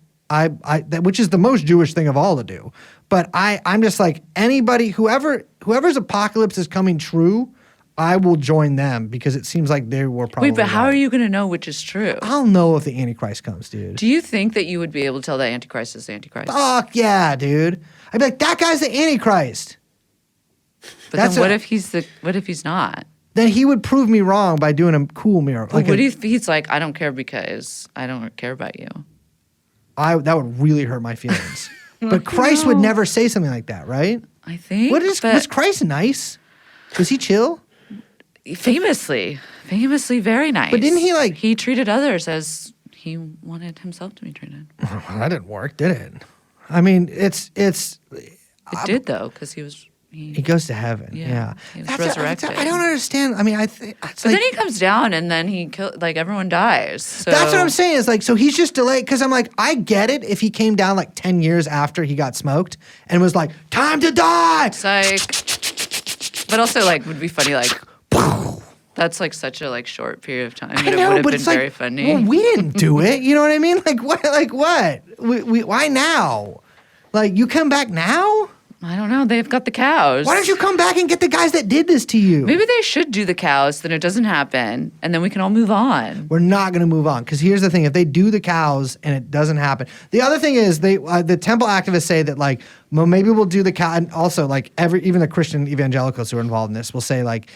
which is the most Jewish thing of all to do. But I'm just like anybody, whoever's apocalypse is coming true, I will join them because it seems like they were probably. Wait, but how right. are you going to know which is true? I'll know if the Antichrist comes, dude. Do you think that you would be able to tell that Antichrist is the Antichrist? Fuck yeah, dude. I'd be like, that guy's the Antichrist. But then what if he's not? Then he would prove me wrong by doing a cool miracle. Well, what if he's like, I don't care because I don't care about you? That would really hurt my feelings. But Christ would never say something like that, right? I think. Was Christ nice? Was he chill? Famously very nice. But didn't he like? He treated others as he wanted himself to be treated. Well, that didn't work, did it? I mean, it's. It did though, because He goes to heaven. Yeah, he was resurrected. I don't understand. I mean, But then he comes down and then he like everyone dies. So. That's what I'm saying. Is like so he's just delayed because I'm like I get it if he came down like 10 years after he got smoked and was like time to die. It's like, but also like would be funny like. That's like such a like short period of time. But it would have been very funny. Well, we didn't do it. You know what I mean? Like what? Like what? Why now? Like you come back now? I don't know. They've got the cows. Why don't you come back and get the guys that did this to you? Maybe they should do the cows, then it doesn't happen, and then we can all move on. We're not going to move on because here's the thing: if they do the cows and it doesn't happen, the other thing is the temple activists say that like well, maybe we'll do the cow, and also like even the Christian evangelicals who are involved in this will say like.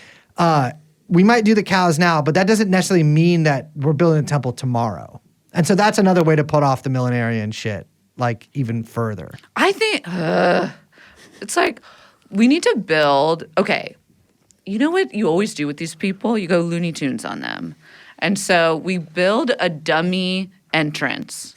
We might do the cows now, but that doesn't necessarily mean that we're building a temple tomorrow. And so that's another way to put off the millenarian shit, like even further. I think it's like we need to build. Okay, you know what you always do with these people? You go Looney Tunes on them, and so we build a dummy entrance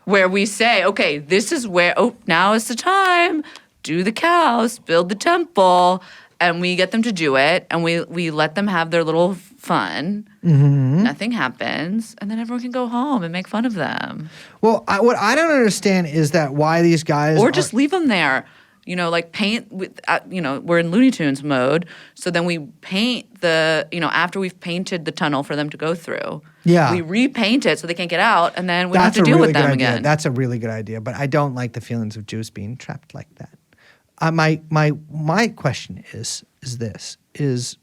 where we say, okay, this is where. Oh, now is the time. Do the cows, build the temple. And we get them to do it, and we let them have their little fun. Mm-hmm. Nothing happens, and then everyone can go home and make fun of them. Well, what I don't understand is that why these guys or just leave them there. You know, like paint with. We're in Looney Tunes mode, so then we paint the. After we've painted the tunnel for them to go through. Yeah. We repaint it so they can't get out, and then we don't have to deal with them again. That's a really good idea, but I don't like the feelings of Jews being trapped like that. My question is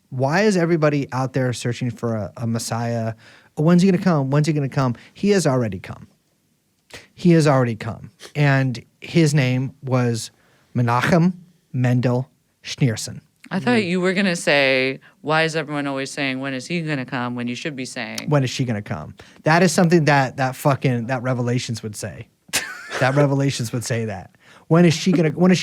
why is everybody out there searching for a Messiah? When's he going to come? When's he going to come? He has already come. He has already come. And his name was Menachem Mendel Schneerson. I thought you were going to say, why is everyone always saying, when is he going to come, when you should be saying. When is she going to come? That is something that Revelations would say. That Revelations would say that. When is she gonna experience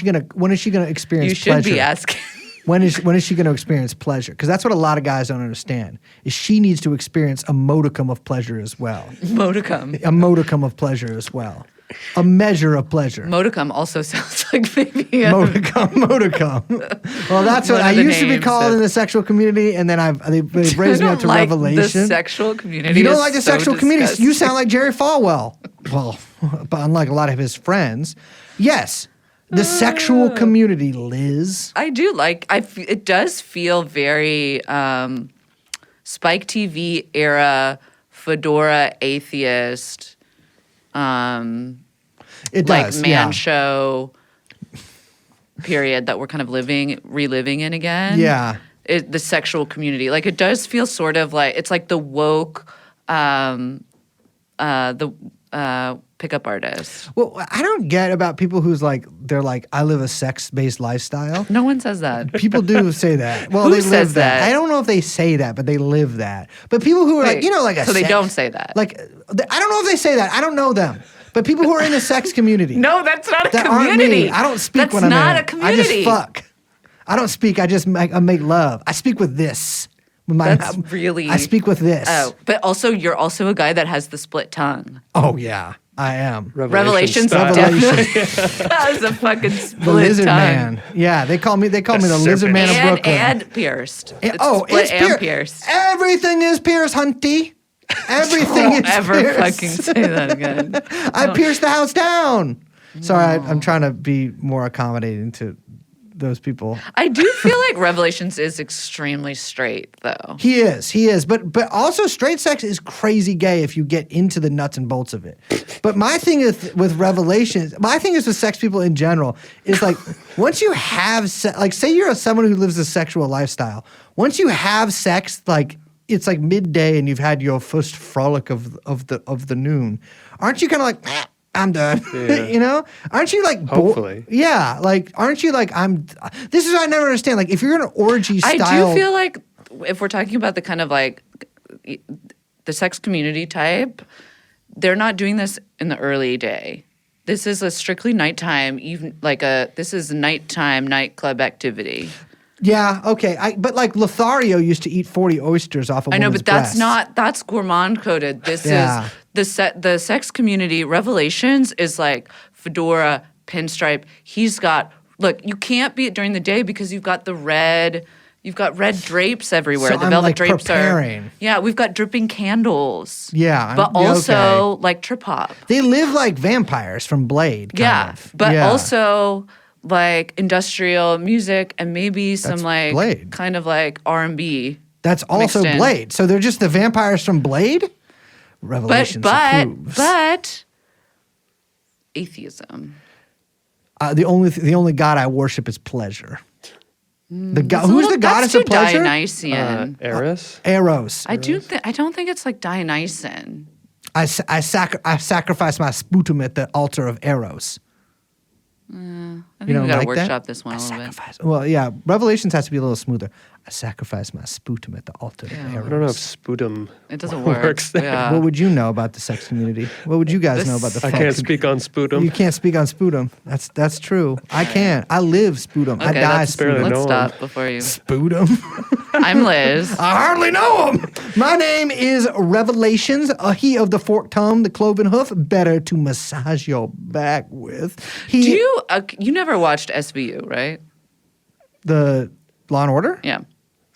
pleasure? You should be asking. When is she gonna experience pleasure? Because that's what a lot of guys don't understand. Is she needs to experience a modicum of pleasure as well. Modicum. A modicum of pleasure as well. A measure of pleasure. Modicum also sounds like maybe a modicum. Well, that's what I used to be called in the sexual community, and then they've raised me up to Revelation. The sexual community. You don't like the sexual disgusting. community? You sound like Jerry Falwell. Well, but unlike a lot of his friends. Yes, the sexual community, Liz. I do like. It does feel very Spike TV era Fedora atheist. It like does, man show period that we're kind of reliving in again. Yeah, the sexual community, like it does feel sort of like it's like the woke, pickup artist. Well, I don't get about people who's like, they're like, I live a sex-based lifestyle. No one says that. People do say that. Well, Who they says live that. that? I don't know if they say that, but they live that. But people who are like, Wait, you know, like a so they sex- don't say that. Like, I don't know if they say that. I don't know them. But people who are in the sex community. No, that's not a that community. aren't me. I don't speak that's when I'm in not it. a community. I just fuck. I don't speak. I just I make love. I speak with this. With my, That's really. I speak with this. Oh, but also you're also a guy that has the split tongue. Oh yeah, I am. Revelations style. definitely has a fucking split The lizard tongue. man. Yeah, they call me the lizard man of And, Brooklyn. and pierced. It's oh, split it's and pierced. Everything is pierced, Hunty. Everything Don't is ever pierced. fucking say that again. I pierced the house down. Sorry, I'm trying to be more accommodating to those people. I do feel like Revelations is extremely straight, though. He is, but also straight sex is crazy gay if you get into the nuts and bolts of it. But my thing is with Revelations, my thing is with sex people in general is like once you have like say you're someone who lives a sexual lifestyle, once you have sex, like it's like midday and you've had your first frolic of the noon, aren't you kind of like? I'm done. Yeah. You know? Aren't you like Hopefully. Yeah. Like, aren't you like this is what I never understand. Like, if you're gonna orgy style, I do feel like if we're talking about the kind of like the sex community type, they're not doing this in the early day. This is a strictly nighttime, even this is a nighttime nightclub activity. Yeah, okay. But like Lothario used to eat 40 oysters off of I know, woman's but that's breasts. that's gourmand coded. This Yeah. is the sex community. Revelations is like fedora, pinstripe. He's got you can't be it during the day because you've got red drapes everywhere. So the I'm, velvet like, drapes preparing. are. Yeah, we've got dripping candles. Yeah, but yeah, also okay. like trip hop. They live like vampires from Blade, kind of. But Yeah. also like industrial music and maybe some like Blade. kind of like R&B. That's also mixed in. Blade. So they're just the vampires from Blade? Revelations approves. But atheism. The only god I worship is pleasure. The god It's a who's little- the goddess that's of too pleasure? Dionysian. Eris? Eros. I don't think it's like Dionysian. I sacrifice my sputum at the altar of Eros. I think You we don't gotta like that? workshop this one a little bit. Sacrifice. Well, yeah. Revelations has to be a little smoother. I sacrifice my sputum at the altar of Eros. I don't know if sputum It doesn't work. works there. Yeah. What would you know about the sex community? What would you guys know about the I fuck can't com- speak on sputum. You can't speak on sputum. That's true. I can't. I live sputum. I Okay, die let's, sputum. barely let's know stop before you. Sputum. I'm Liz. I hardly know him. My name is Revelations, he of the forked tongue, the cloven hoof, better to massage your back with. Do you never watched SVU, right? The Law and Order? Yeah.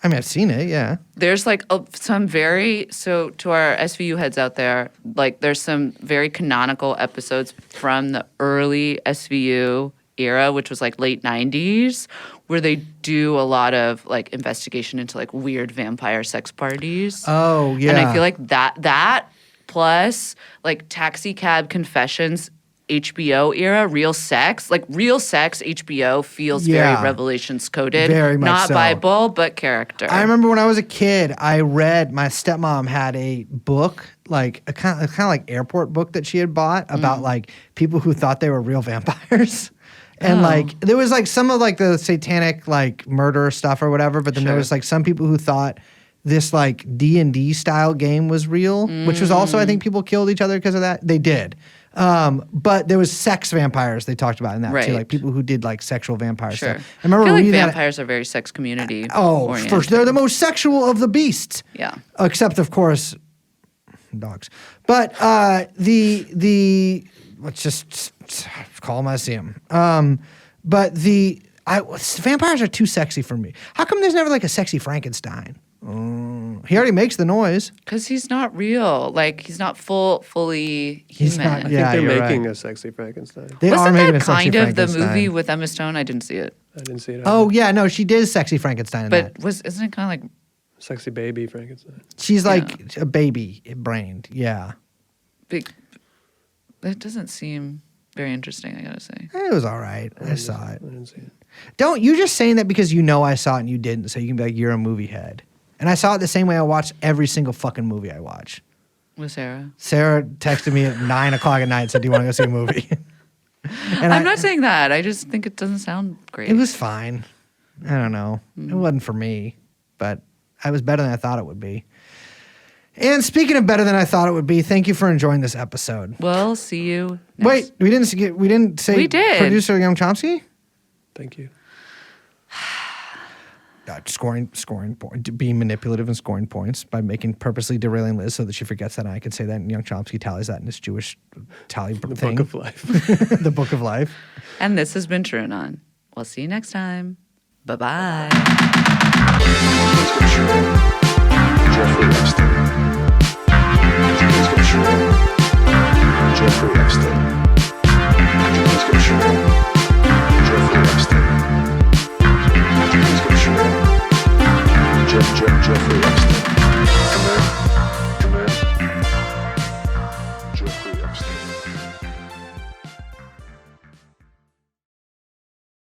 I mean, I've seen it, yeah. There's like some to our SVU heads out there, like there's some very canonical episodes from the early SVU era, which was like late 90s, where they do a lot of like investigation into like weird vampire sex parties. Oh, yeah. And I feel like that plus like Taxi Cab Confessions HBO era, Real Sex HBO feels Yeah. very Revelations coded. Very much Not so. Bible, but character. I remember when I was a kid, I read, my stepmom had a book, like a kind of like airport book that she had bought about like people who thought they were real vampires. And like there was like some of like the satanic like murder stuff or whatever, but then there was like some people who thought this like D&D style game was real, which was also I think people killed each other because of that. They did. But there was sex vampires they talked about in that too, Right. like people who did like sexual vampire Sure. stuff. I remember feel like reading that. vampires are very sex community. Oh, oriented. first, they're the most sexual of the beasts. Yeah. Except, of course, dogs. But let's just call them as I see them. But vampires are too sexy for me. How come there's never like a sexy Frankenstein? He already makes the noise. Because he's not real. Like he's not fully human. He's not- I think Yeah, they're you're making right. a sexy Frankenstein. They are Wasn't making that a sexy kind of the Frankenstein. movie with Emma Stone? I didn't see it. I didn't see it. Oh yeah, no, she did sexy Frankenstein in But that. isn't it kind of like Sexy baby Frankenstein. She's like a baby brained. Yeah, big? That doesn't seem very interesting, I gotta say. it was all right. I saw it. I didn't see it. Don't you just saying that because you know I saw it and you didn't, so you can be like you're a movie head. And I saw it the same way I watch every single fucking movie I watch. With Sarah. Sarah texted me at 9 o'clock at night and said, "Do you want to go see a movie?" And I'm not saying that. I just think it doesn't sound great. It was fine. I don't know. It wasn't for me, but I was better than I thought it would be. And speaking of better than I thought it would be, thank you for enjoying this episode. We'll see you next. Wait, we didn't say We did. producer Young Chomsky? Thank you. Scoring being manipulative and scoring points by purposely derailing Liz so that she forgets that, and I can say that, and Young Chomsky tallies that in his Jewish tally The thing. Book of Life. The Book of Life. And this has been TrueAnon. We'll see you next time. Bye-bye.